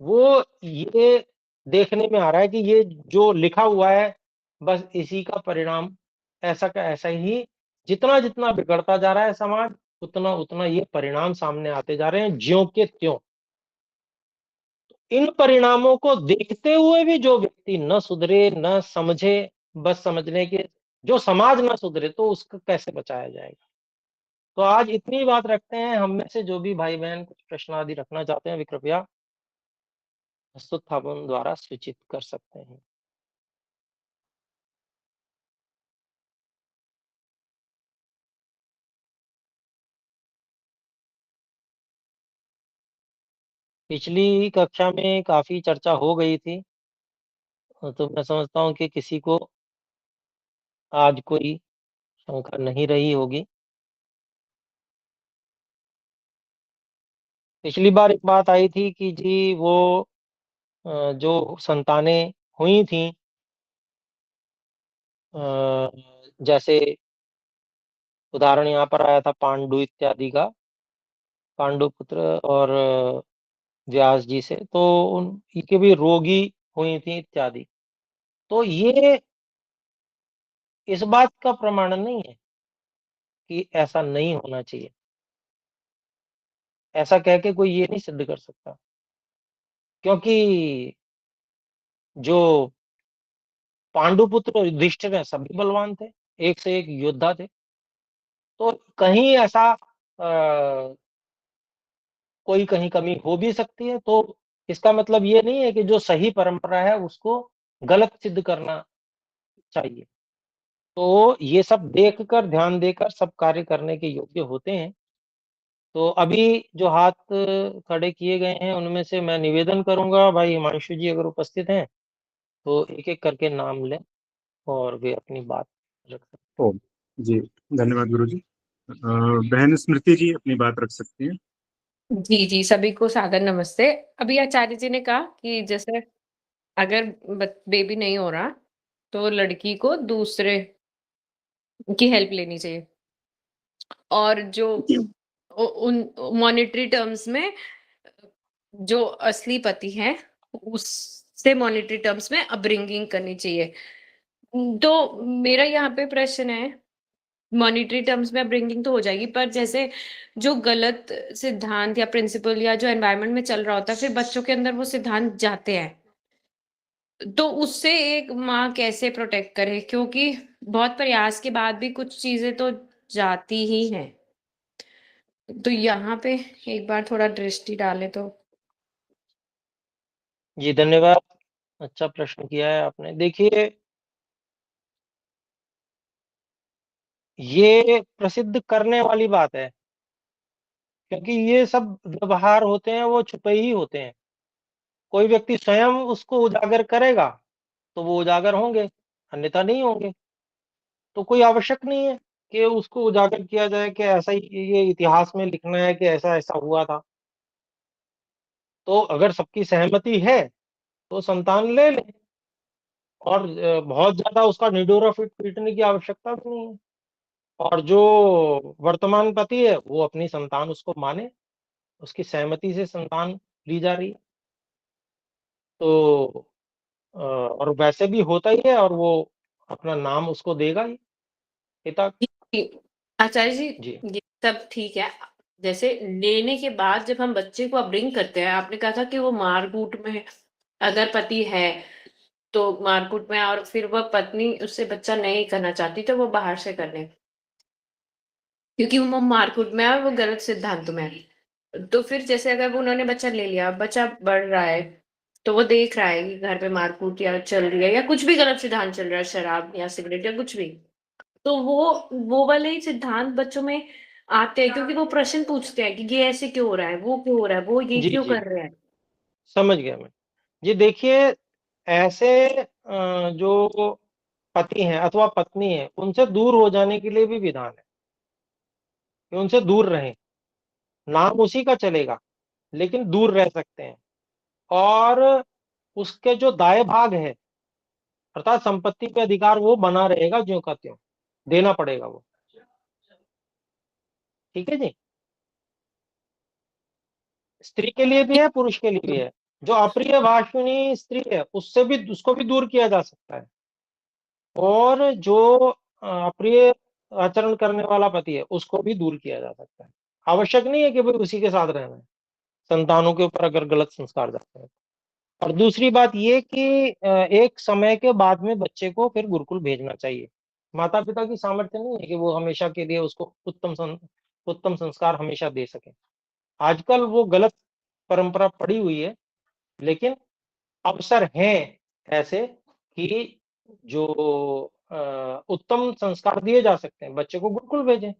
वो ये देखने में आ रहा है कि ये जो लिखा हुआ है बस इसी का परिणाम, ऐसा का ऐसा ही जितना जितना बिगड़ता जा रहा है समाज, उतना उतना ये परिणाम सामने आते जा रहे हैं ज्यों के त्यों। इन परिणामों को देखते हुए भी जो व्यक्ति न सुधरे, न समझे, बस समझने के, जो समाज न सुधरे तो उसको कैसे बचाया जाएगा। तो आज इतनी बात रखते हैं। हम में से जो भी भाई बहन कुछ प्रश्न आदि रखना चाहते हैं वे कृपया हस्तोत्थापन द्वारा सूचित कर सकते हैं। पिछली कक्षा में काफी चर्चा हो गई थी, तो मैं समझता हूँ कि किसी को आज कोई शंका नहीं रही होगी। पिछली बार एक बात आई थी कि जी वो जो संतानें हुई थी, जैसे उदाहरण यहाँ पर आया था पांडु इत्यादि का, पांडु पुत्र और व्यास जी से, तो उनकी भी रोगी हुई थी इत्यादि। तो ये इस बात का प्रमाण नहीं है कि ऐसा नहीं होना चाहिए। ऐसा कह के कोई ये नहीं सिद्ध कर सकता, क्योंकि जो पांडुपुत्र युधिष्ठिर हैं सभी बलवान थे, एक से एक योद्धा थे। तो कहीं ऐसा कोई कहीं कमी हो भी सकती है, तो इसका मतलब ये नहीं है कि जो सही परंपरा है उसको गलत सिद्ध करना चाहिए। तो ये सब देखकर, ध्यान देकर सब कार्य करने के योग्य होते हैं। तो अभी जो हाथ खड़े किए गए हैं उनमें से मैं निवेदन करूंगा, भाई हिमांशु जी अगर उपस्थित हैं तो एक एक करके नाम लें और वे अपनी बात रख सकते ओ जी, धन्यवाद गुरु जी। बहन स्मृति जी अपनी बात रख सकती हैं। जी, जी, सभी को सादर नमस्ते। अभी आचार्य जी ने कहा कि जैसे अगर बेबी नहीं हो रहा, तो लड़की को दूसरे की हेल्प लेनी चाहिए। और जो उन मॉनेटरी टर्म्स में जो असली पति है, उससे मॉनेटरी टर्म्स में अपब्रिंगिंग करनी चाहिए। तो मेरा यहाँ पे प्रश्न है मॉनेटरी टर्म्स में अपब्रिंगिंग तो हो जाएगी, पर जैसे जो गलत सिद्धांत या प्रिंसिपल या जो एनवायरनमेंट में चल रहा होता है, फिर बच्चों के अंदर वो सिद्धांत जाते हैं। तो उससे एक माँ कैसे प्रोटेक्ट करे? क्योंकि बहुत प्रयास के बाद भी कुछ चीज़ें तो जाती ही हैं। तो यहाँ पे एक बार थोड़ा दृष्टि डालें तो। जी, धन्यवाद। अच्छा प्रश्न किया है आपने। देखिए, ये प्रसिद्ध करने वाली बात है, क्योंकि ये सब व्यवहार होते हैं वो छुपे ही होते हैं। कोई व्यक्ति स्वयं उसको उजागर करेगा, तो वो उजागर होंगे, अन्यथा नहीं होंगे। तो कोई आवश्यक नहीं है कि उसको उजागर किया जाए कि ऐसा ही ये इतिहास में लिखना है कि ऐसा-ऐसा हुआ था। तो अगर सबकी सहमति है, तो संतान ले लें और बहुत ज़्यादा उसका ढिढोरा पीटने की आवश्यकता भी नहीं है। और जो वर्तमान पति है, वो अपनी संतान उसको माने, उसकी सहमति से संतान ली जा रही है। तो और वैसे भी होता ही है और वो अपना नाम उसको देगा ही, पिता। जी, आचार्य जी, जी, ये सब ठीक है। जैसे लेने के बाद जब हम बच्चे को अपब्रिंग करते हैं, आपने कहा था कि वो मार-कूट में अगर पति है, तो मार-कूट में और फिर वह पत्नी उससे बच्चा नहीं करना चाहती, तो वो बाहर से कर ले। क्योंकि वो मार-कूट में है और वो गलत सिद्धांतों में है। तो फिर जैसे अगर वो उन्होंने बच्चा ले लिया, बच्चा बढ़ रहा है, तो वो देख रहा है कि घर पे मार-कूट या चल रही है या कुछ भी गलत सिद्धांत चल रहा है, शराब या सिगरेट या कुछ भी। तो वो वाले ही सिद्धांत बच्चों में आते हैं, क्योंकि वो प्रश्न पूछते हैं कि ये ऐसे क्यों हो रहा है, वो क्यों हो रहा है, वो ये जी, क्यों जी, कर रहे हैं? समझ गया मैं। जी, देखिए, ऐसे जो पति हैं अथवा पत्नी है, उनसे दूर हो जाने के लिए भी विधान है, कि उनसे दूर रहें। नाम उसी का चलेगा, लेकिन दूर रह सकते हैं। और उसके जो दाएँ-भाग है, अर्थात संपत्ति पे अधिकार वो बना रहेगा ज्यों का त्यों, देना पड़ेगा वो। ठीक है जी? स्त्री के लिए भी है, पुरुष के लिए भी है। जो अप्रिय भाषिणी स्त्री है, उसको भी दूर किया जा सकता है। और जो अप्रिय आचरण करने वाला पति है, उसको भी दूर किया जा सकता है। आवश्यक नहीं है कि भई उसी के साथ रहना है, संतानों के ऊपर अगर गलत संस्कार जाते हैं। और दूसरी बात ये कि एक समय के बाद में बच्चे को फिर गुरुकुल भेजना चाहिए। माता-पिता की सामर्थ्य नहीं है कि वो हमेशा के लिए उसको उत्तम संस्कार हमेशा दे सकें। आजकल वो गलत परंपरा पड़ी हुई है, लेकिन अवसर हैं ऐसे कि जो उत्तम संस्कार दिए जा सकते हैं, बच्चे को गुरुकुल भेजें,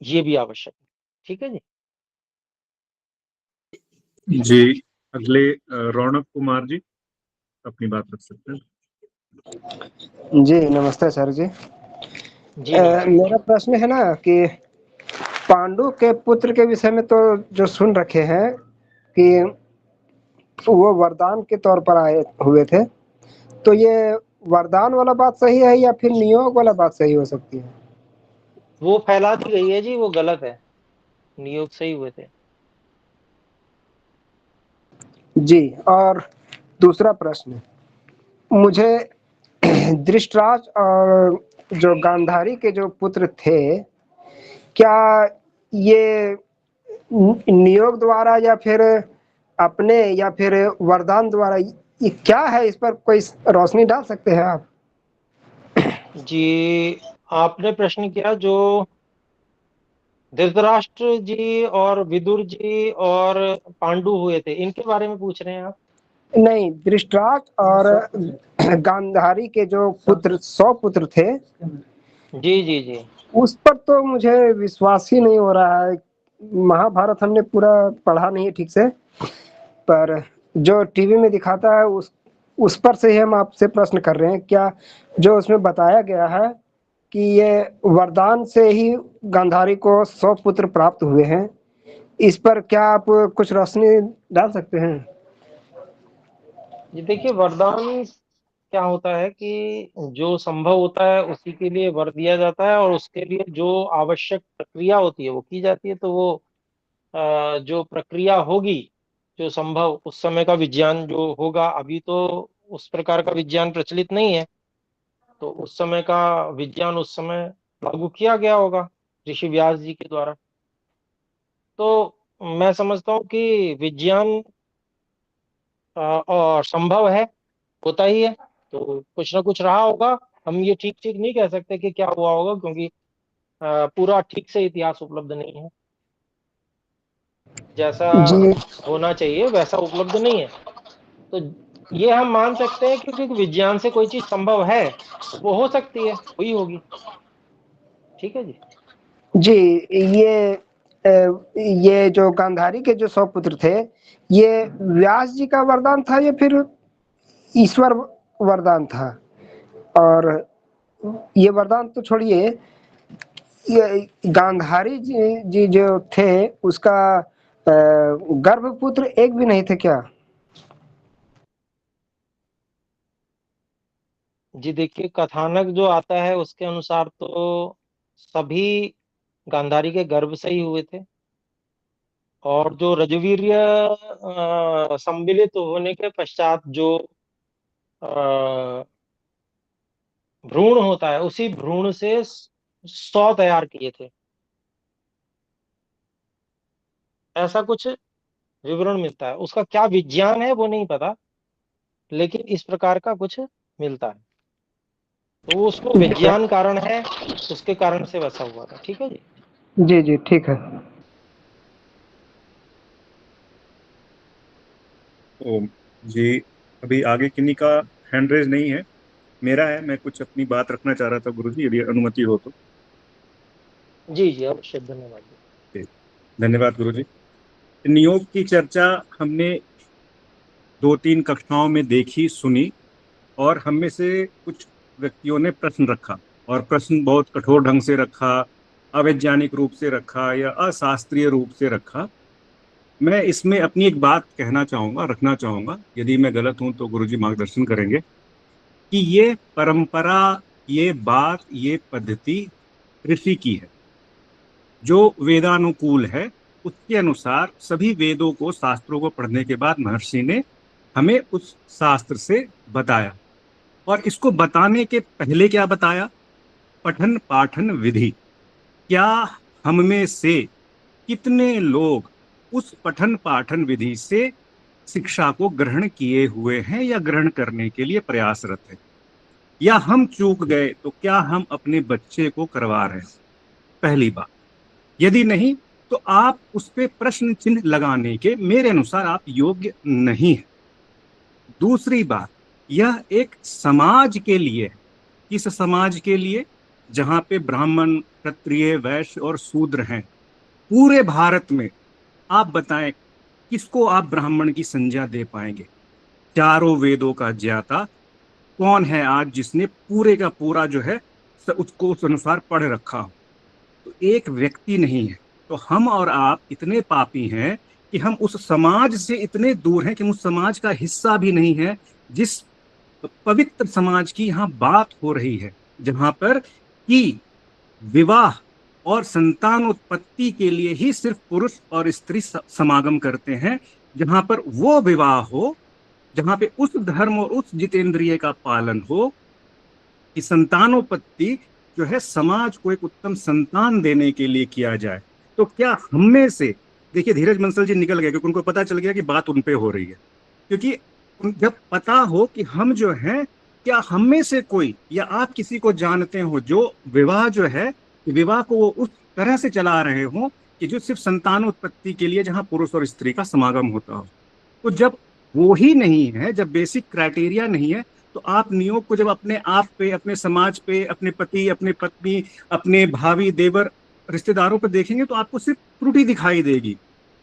ये भी आवश्यक है। ठीक है जी? जी, अगले रौनक कुमार जी अपनी बात रख सकते हैं। जी, नमस्ते सर जी। जी, नमस्ते। मेरा प्रश्न है ना कि पांडु के पुत्र के विषय में तो जो सुन रखे हैं कि वो वरदान के तौर पर आए हुए थे, तो ये वरदान वाला बात सही है या फिर नियोग वाला बात सही हो सकती है? वो फैला दी गई है जी, वो गलत है। नियोग सही हुए थे। जी, और दूसरा प्रश्न, मुझे धृतराष्ट्र और जो गांधारी के जो पुत्र थे, क्या ये नियोग द्वारा या फिर अपने या फिर वरदान द्वारा, ये क्या है, इस पर कोई रोशनी डाल सकते हैं आप? जी, आपने प्रश्न किया जो धृतराष्ट्र जी और विदुर जी और पांडु हुए थे, इनके बारे में पूछ रहे हैं आप? नहीं, धृतराष्ट्र और गांधारी के जो पुत्र 100 पुत्र थे, जी, जी, जी। उस पर तो मुझे विश्वास ही नहीं हो रहा है। महाभारत हमने पूरा पढ़ा नहीं है ठीक से, पर जो टीवी में दिखाता है उस पर से ही हम आपसे प्रश्न कर रहे हैं। क्या जो उसमें बताया गया है कि ये वरदान से ही गांधारी को 100 पुत्र प्राप्त हुए हैं, इस पर क्या आप कुछ रोशनी डाल सकते हैं? जी, देखिए, वरदान क्या होता है कि जो संभव होता है उसी के लिए वर दिया जाता है और उसके लिए जो आवश्यक प्रक्रिया होती है वो की जाती है। तो वो जो प्रक्रिया होगी, जो संभव उस समय का विज्ञान जो होगा, अभी तो उस प्रकार का विज्ञान प्रचलित नहीं है। तो उस समय का विज्ञान उस समय लागू किया गया होगा ऋषि व्यास जी के द्वारा। तो मैं समझता हूँ कि विज्ञान और संभव है, होता ही है, तो कुछ ना कुछ रहा होगा। हम ये ठीक नहीं कह सकते कि क्या हुआ होगा, क्योंकि पूरा ठीक से इतिहास उपलब्ध नहीं है। जैसा जी होना चाहिए वैसा उपलब्ध नहीं है। तो ये हम मान सकते हैं क्योंकि विज्ञान से कोई चीज संभव है, वो हो सकती है, हुई होगी। ठीक है जी। जी ये जो गांधारी के जो 100 पुत्र थे, ये व्यास जी का वरदान था या फिर ईश्वर वरदान था? और ये वरदान तो छोड़िए, ये गांधारी जी जो थे उसका गर्भपुत्र एक भी नहीं थे क्या? जी देखिए, कथानक जो आता है उसके अनुसार तो सभी गांधारी के गर्भ से ही हुए थे, और जो रजवीर्य सम्मिलित होने के पश्चात जो भ्रूण होता है, उसी भ्रूण से 100 तैयार किए थे, ऐसा कुछ विवरण मिलता है। उसका क्या विज्ञान है वो नहीं पता, लेकिन इस प्रकार का कुछ मिलता है। तो वो उसको विज्ञान कारण है, उसके कारण से वैसा हुआ था। ठीक है जी। जी जी ठीक है। तो जी, अभी आगे किन्हीं का हैंड रेज नहीं है, मेरा है। मैं कुछ अपनी बात रखना चाह रहा था गुरुजी, यदि अनुमति हो तो। जी जी, अवश्य, धन्यवाद जी। जी, धन्यवाद गुरुजी। नियोग की चर्चा हमने 2-3 कक्षाओं में देखी सुनी, और हम में से कुछ व्यक्तियों ने प्रश्न रखा, और प्रश्न बहुत कठोर ढंग से रखा, अवैज्ञानिक रूप से रखा या अशास्त्रीय रूप से रखा। मैं इसमें अपनी एक बात कहना चाहूंगा, रखना चाहूंगा, यदि मैं गलत हूं तो गुरुजी मार्गदर्शन करेंगे, कि ये परंपरा, ये बात, ये पद्धति ऋषि की है, जो वेदानुकूल है। उसके अनुसार सभी वेदों को, शास्त्रों को पढ़ने के बाद महर्षि ने हमें उस शास्त्र से बताया। और इसको बताने के पहले क्या बताया? पठन पाठन विधि। क्या हम में से कितने लोग उस पठन पाठन विधि से शिक्षा को ग्रहण किए हुए हैं या ग्रहण करने के लिए प्रयासरत है? या हम चूक गए तो क्या हम अपने बच्चे को करवा रहे हैं? पहली बात। यदि नहीं, तो आप उस पर प्रश्न चिन्ह लगाने के मेरे अनुसार आप योग्य नहीं है। दूसरी बात, यह एक समाज के लिए है। किस समाज के लिए? जहां पे ब्राह्मण, क्षत्रिय, वैश्य और शूद्र हैं। पूरे भारत में आप बताएं, किसको आप ब्राह्मण की संज्ञा दे पाएंगे? चारों वेदों का ज्ञाता कौन है आज जिसने पूरे का पूरा जो है उसको उस अनुसार पढ़ रखा हो? तो एक व्यक्ति नहीं है। तो हम और आप इतने पापी हैं कि हम उस समाज से इतने दूर हैं कि हम उस समाज का हिस्सा भी नहीं है, जिस पवित्र समाज की यहाँ बात हो रही है, जहां पर कि विवाह और संतान उत्पत्ति के लिए ही सिर्फ पुरुष और स्त्री समागम करते हैं, जहां पर वो विवाह हो, जहां पे उस धर्म और उस जितेंद्रिय का पालन हो कि संतानोत्पत्ति जो है समाज को एक उत्तम संतान देने के लिए किया जाए। तो क्या हम में से, देखिए धीरज बंसल जी निकल गए क्योंकि उनको पता चल गया कि बात उन पे हो रही है। क्योंकि जब पता हो कि हम जो हैं, क्या हम में से कोई या आप किसी को जानते हो जो विवाह जो है, विवाह को वो उस तरह से चला रहे हो कि जो सिर्फ संतानोत्पत्ति के लिए, जहां पुरुष और स्त्री का समागम होता हो? तो जब वो ही नहीं है, जब बेसिक क्राइटेरिया नहीं है, तो आप नियोग को जब अपने आप पे, अपने समाज पे, अपने पति, अपने पत्नी, अपने भावी देवर, रिश्तेदारों पे देखेंगे तो आपको सिर्फ त्रुटि दिखाई देगी,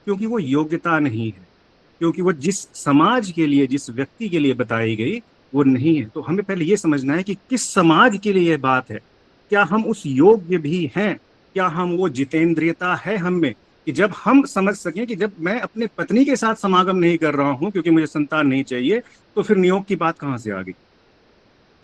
क्योंकि वो योग्यता नहीं है, क्योंकि वो जिस समाज के लिए, जिस व्यक्ति के लिए बताई गई वो नहीं है। तो हमें पहले ये समझना है कि किस समाज के लिए यह बात है। क्या हम उस योग्य भी हैं? क्या हम, वो जितेंद्रियता है हम में कि जब हम समझ सकें कि जब मैं अपने पत्नी के साथ समागम नहीं कर रहा हूं क्योंकि मुझे संतान नहीं चाहिए, तो फिर नियोग की बात कहां से आ गई?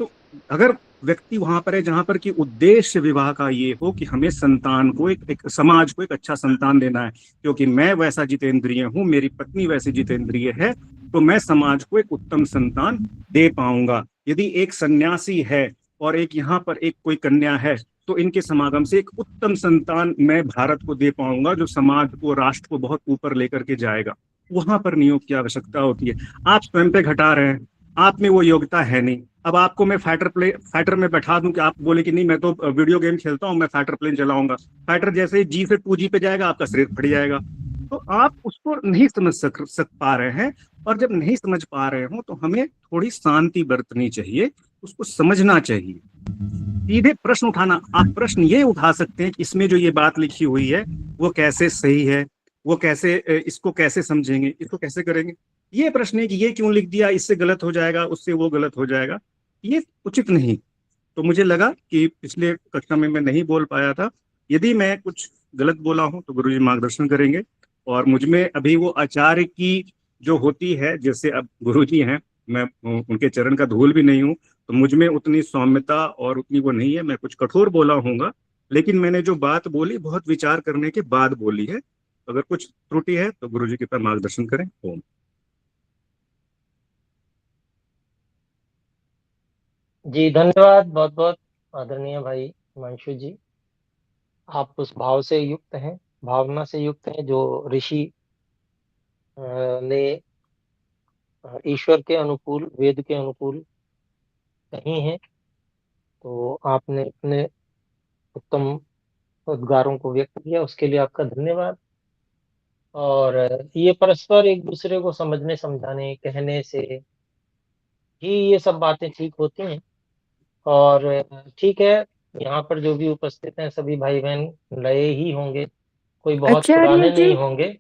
तो अगर व्यक्ति वहां पर है जहां पर कि उद्देश्य विवाह का ये हो कि हमें संतान को, एक समाज को एक अच्छा संतान देना है, क्योंकि मैं वैसा जितेंद्रिय हूं, मेरी पत्नी वैसी जितेंद्रिय है, तो मैं समाज को एक उत्तम संतान दे पाऊंगा। यदि एक सन्यासी है और एक यहाँ पर एक कोई कन्या है, तो इनके समागम से एक उत्तम संतान मैं भारत को दे पाऊंगा, जो समाज को, राष्ट्र को बहुत ऊपर लेकर के जाएगा। वहां पर नियोग की आवश्यकता होती है। आप स्वयं पे घटा रहे हैं, आप में वो योग्यता है नहीं। अब आपको मैं फाइटर में बैठा दूं कि आप बोले कि नहीं मैं तो वीडियो गेम खेलता हूँ, मैं फाइटर प्लेन चलाऊंगा, फाइटर जैसे ही जी से 2G पे जाएगा आपका शरीर फट जाएगा। तो आप उसको नहीं समझ सक पा रहे हैं। और जब नहीं समझ पा रहे हो तो हमें थोड़ी शांति बरतनी चाहिए, उसको समझना चाहिए। सीधे प्रश्न उठाना, आप प्रश्न ये उठा सकते हैं कि इसमें जो ये बात लिखी हुई है वो कैसे सही है, वो कैसे, इसको कैसे समझेंगे, इसको कैसे करेंगे। ये प्रश्न है कि ये क्यों लिख दिया, इससे गलत हो जाएगा, उससे वो गलत हो जाएगा, ये उचित नहीं। तो मुझे लगा कि पिछले कक्षा में मैं नहीं बोल पाया था। यदि मैं कुछ गलत बोला हूं तो गुरुजी मार्गदर्शन करेंगे। और मुझ में अभी वो आचार्य की जो होती है, जैसे अब गुरुजी हैं, मैं उनके चरण का धूल भी नहीं हूं, तो मुझ में उतनी सौम्यता और उतनी वो नहीं है, मैं कुछ कठोर बोला हूँगा। लेकिन मैंने जो बात बोली बहुत विचार करने के बाद बोली है। अगर कुछ त्रुटि है तो गुरुजी कृपया मार्गदर्शन करें। ओम। जी धन्यवाद, बहुत बहुत आदरणीय भाई हिमांशु जी। आप उस भाव से युक्त हैं, भावना से युक्त हैं जो ऋषि ने ईश्वर के अनुकूल, वेद के अनुकूल कही है। तो आपने अपने उत्तम उद्गारों को व्यक्त किया, उसके लिए आपका धन्यवाद। और ये परस्पर एक दूसरे को समझने, समझाने, कहने से ही ये सब बातें ठीक होती हैं। और ठीक है, यहाँ पर जो भी उपस्थित हैं सभी भाई बहन नए ही होंगे, कोई बहुत आचार्य पुराने जी, नहीं होंगे।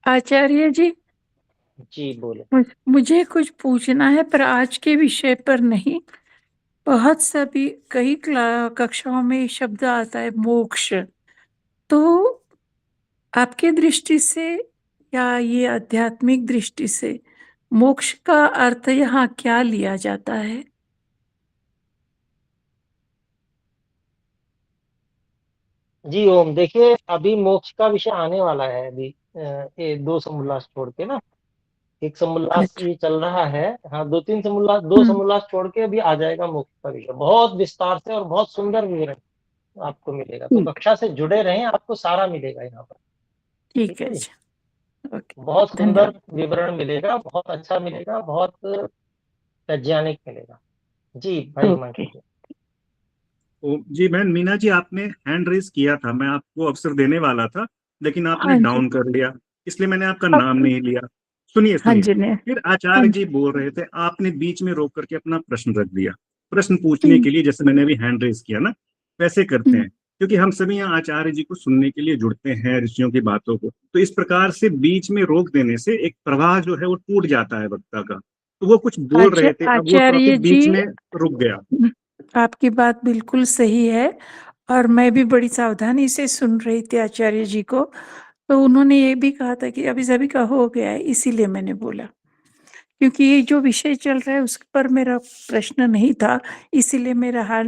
आचार्य जी, जी बोले। मुझे कुछ पूछना है पर आज के विषय पर नहीं। बहुत सभी कई कक्षाओं में शब्द आता है मोक्ष। तो आपके दृष्टि से या ये आध्यात्मिक दृष्टि से मोक्ष का अर्थ यहाँ क्या लिया जाता है? जी ओम, देखिए अभी मोक्ष का विषय आने वाला है। अभी ये 2 समोल्लास छोड़ के ना, एक समोल्लास अच्छा। ये चल रहा है। हाँ, 2-3 समोल्लास, 2 समोल्लास छोड़ के अभी आ जाएगा मोक्ष का विषय, बहुत विस्तार से और बहुत सुंदर विवरण आपको मिलेगा। तो ठीक, कक्षा से जुड़े रहें, आपको सारा मिलेगा यहाँ पर। ठीक ठीक है है जी, जी। ओके, बहुत सुंदर धन्यवाद। विवरण मिलेगा, बहुत अच्छा मिलेगा, बहुत वैज्ञानिक मिलेगा। जी भाई ओके। हिमांशु जी। तो जी बहन मीना जी, आपने हैंड रेज किया था, मैं आपको अवसर देने वाला था, लेकिन आपने हाँ जी। डाउन कर लिया, इसलिए मैंने आपका अब नाम नहीं लिया। सुनिए हाँ सुनिए, जी ने फिर हाँ आचार्य जी। जी बोल रहे थे, आपने बीच में रोक करके अपना प्रश्न रख दिया। प्रश्न पूछने हम्म, के लिए जैसे मैंने अभी हैंड रेज किया ना, वैसे करते हम्म, हैं, क्योंकि हम सभी यहाँ आचार्य जी को सुनने के लिए जुड़ते हैं, ऋषियों की बातों को। तो इस प्रकार से बीच में रोक देने से एक प्रवाह जो है वो टूट जाता है वक्ता का। तो वो कुछ बोल रहे थे, अब वो आचार्य टॉपिक जी, बीच में रुक गया। आपकी बात बिल्कुल सही है और मैं भी बड़ी सावधानी से सुन रही थी आचार्य जी को। तो उन्होंने ये भी कहा था कि अभी सभी का हो गया है, इसीलिए मैंने बोला, क्योंकि ये जो विषय चल रहा है उस पर मेरा प्रश्न नहीं था, इसीलिए मेरा हाथ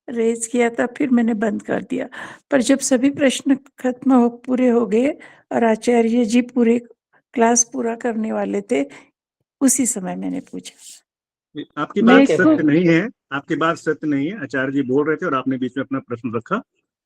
रेज किया था, फिर मैंने बंद कर दिया। पर जब सभी प्रश्न खत्म हो पूरे हो गए और आचार्य जी पूरे क्लास पूरा करने वाले थे, उसी समय मैंने पूछा। आपकी मैं बात ठीक है इसको बहन। सत्य नहीं है, आपकी बात सत्य नहीं है। आचार्य जी बोल रहे थे और आपने बीच में अपना प्रश्न रखा।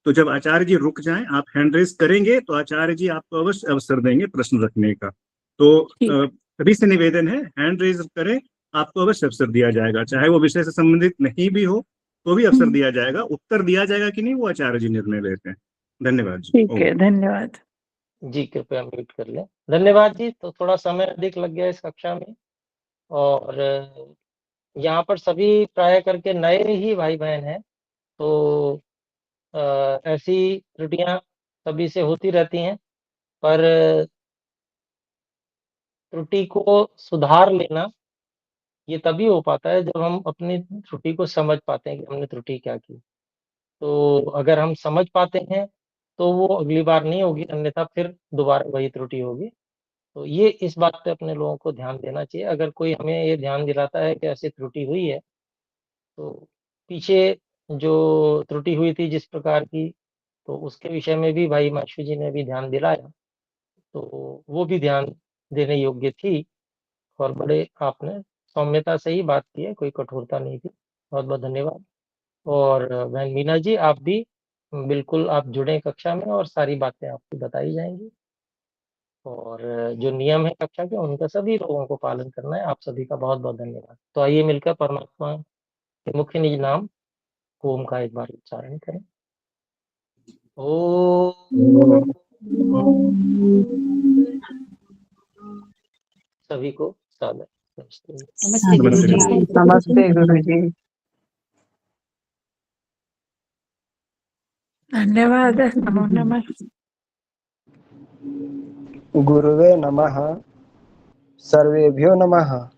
तो जब आचार्य जी रुक जाएं, आप हैंड रेज करेंगे तो आचार्य जी आपको अवश्य अवसर देंगे प्रश्न रखने का। तो ठीक। सभी से निवेदन है, हैंड रेज करें, आपको अवश्य अवसर दिया जाएगा, चाहे वो विषय से संबंधित नहीं भी हो तो भी अवसर दिया जाएगा। उत्तर दिया जाएगा कि नहीं वो आचार्य जी निर्णय लेते हैं। धन्यवाद जी। ठीक है, धन्यवाद। जी कृपया म्यूट कर लें। धन्यवाद जी। तो थोड़ा समय अधिक लग गया इस कक्षा में, और यहाँ पर सभी प्राय करके नए ही भाई बहन हैं। तो ऐसी त्रुटियां सभी से होती रहती हैं, पर त्रुटि को सुधार लेना ये तभी हो पाता है जब हम अपनी त्रुटि को समझ पाते हैं कि हमने त्रुटि क्या की। तो अगर हम समझ पाते हैं तो वो अगली बार नहीं होगी, अन्यथा फिर दोबारा वही त्रुटि होगी। तो ये इस बात पे अपने लोगों को ध्यान देना चाहिए। अगर कोई हमें ये ध्यान दिलाता है कि ऐसी त्रुटि हुई है, तो पीछे जो त्रुटि हुई थी जिस प्रकार की, तो उसके विषय में भी भाई माशू जी ने भी ध्यान दिलाया। तो वो भी ध्यान देने योग्य थी, और बड़े आपने सौम्यता से ही बात की है, कोई कठोरता नहीं थी। बहुत बहुत धन्यवाद। और बहन मीना जी आप भी बिल्कुल आप जुड़े कक्षा में और सारी बातें आपको बताई जाएंगी। और जो नियम है कक्षा के उनका सभी लोगों को पालन करना है। आप सभी का बहुत बहुत धन्यवाद। तो आइए मिलकर परमात्मा के मुख्य निज नाम ओम का एक बार उच्चारण करें। ओम। सभी को सादर नमस्ते। नमस्ते गुरुजी। नमस्ते गुरुजी। धन्यवाद। नमो नमः। गुरुवे नमः। सर्वेभ्यो नमः।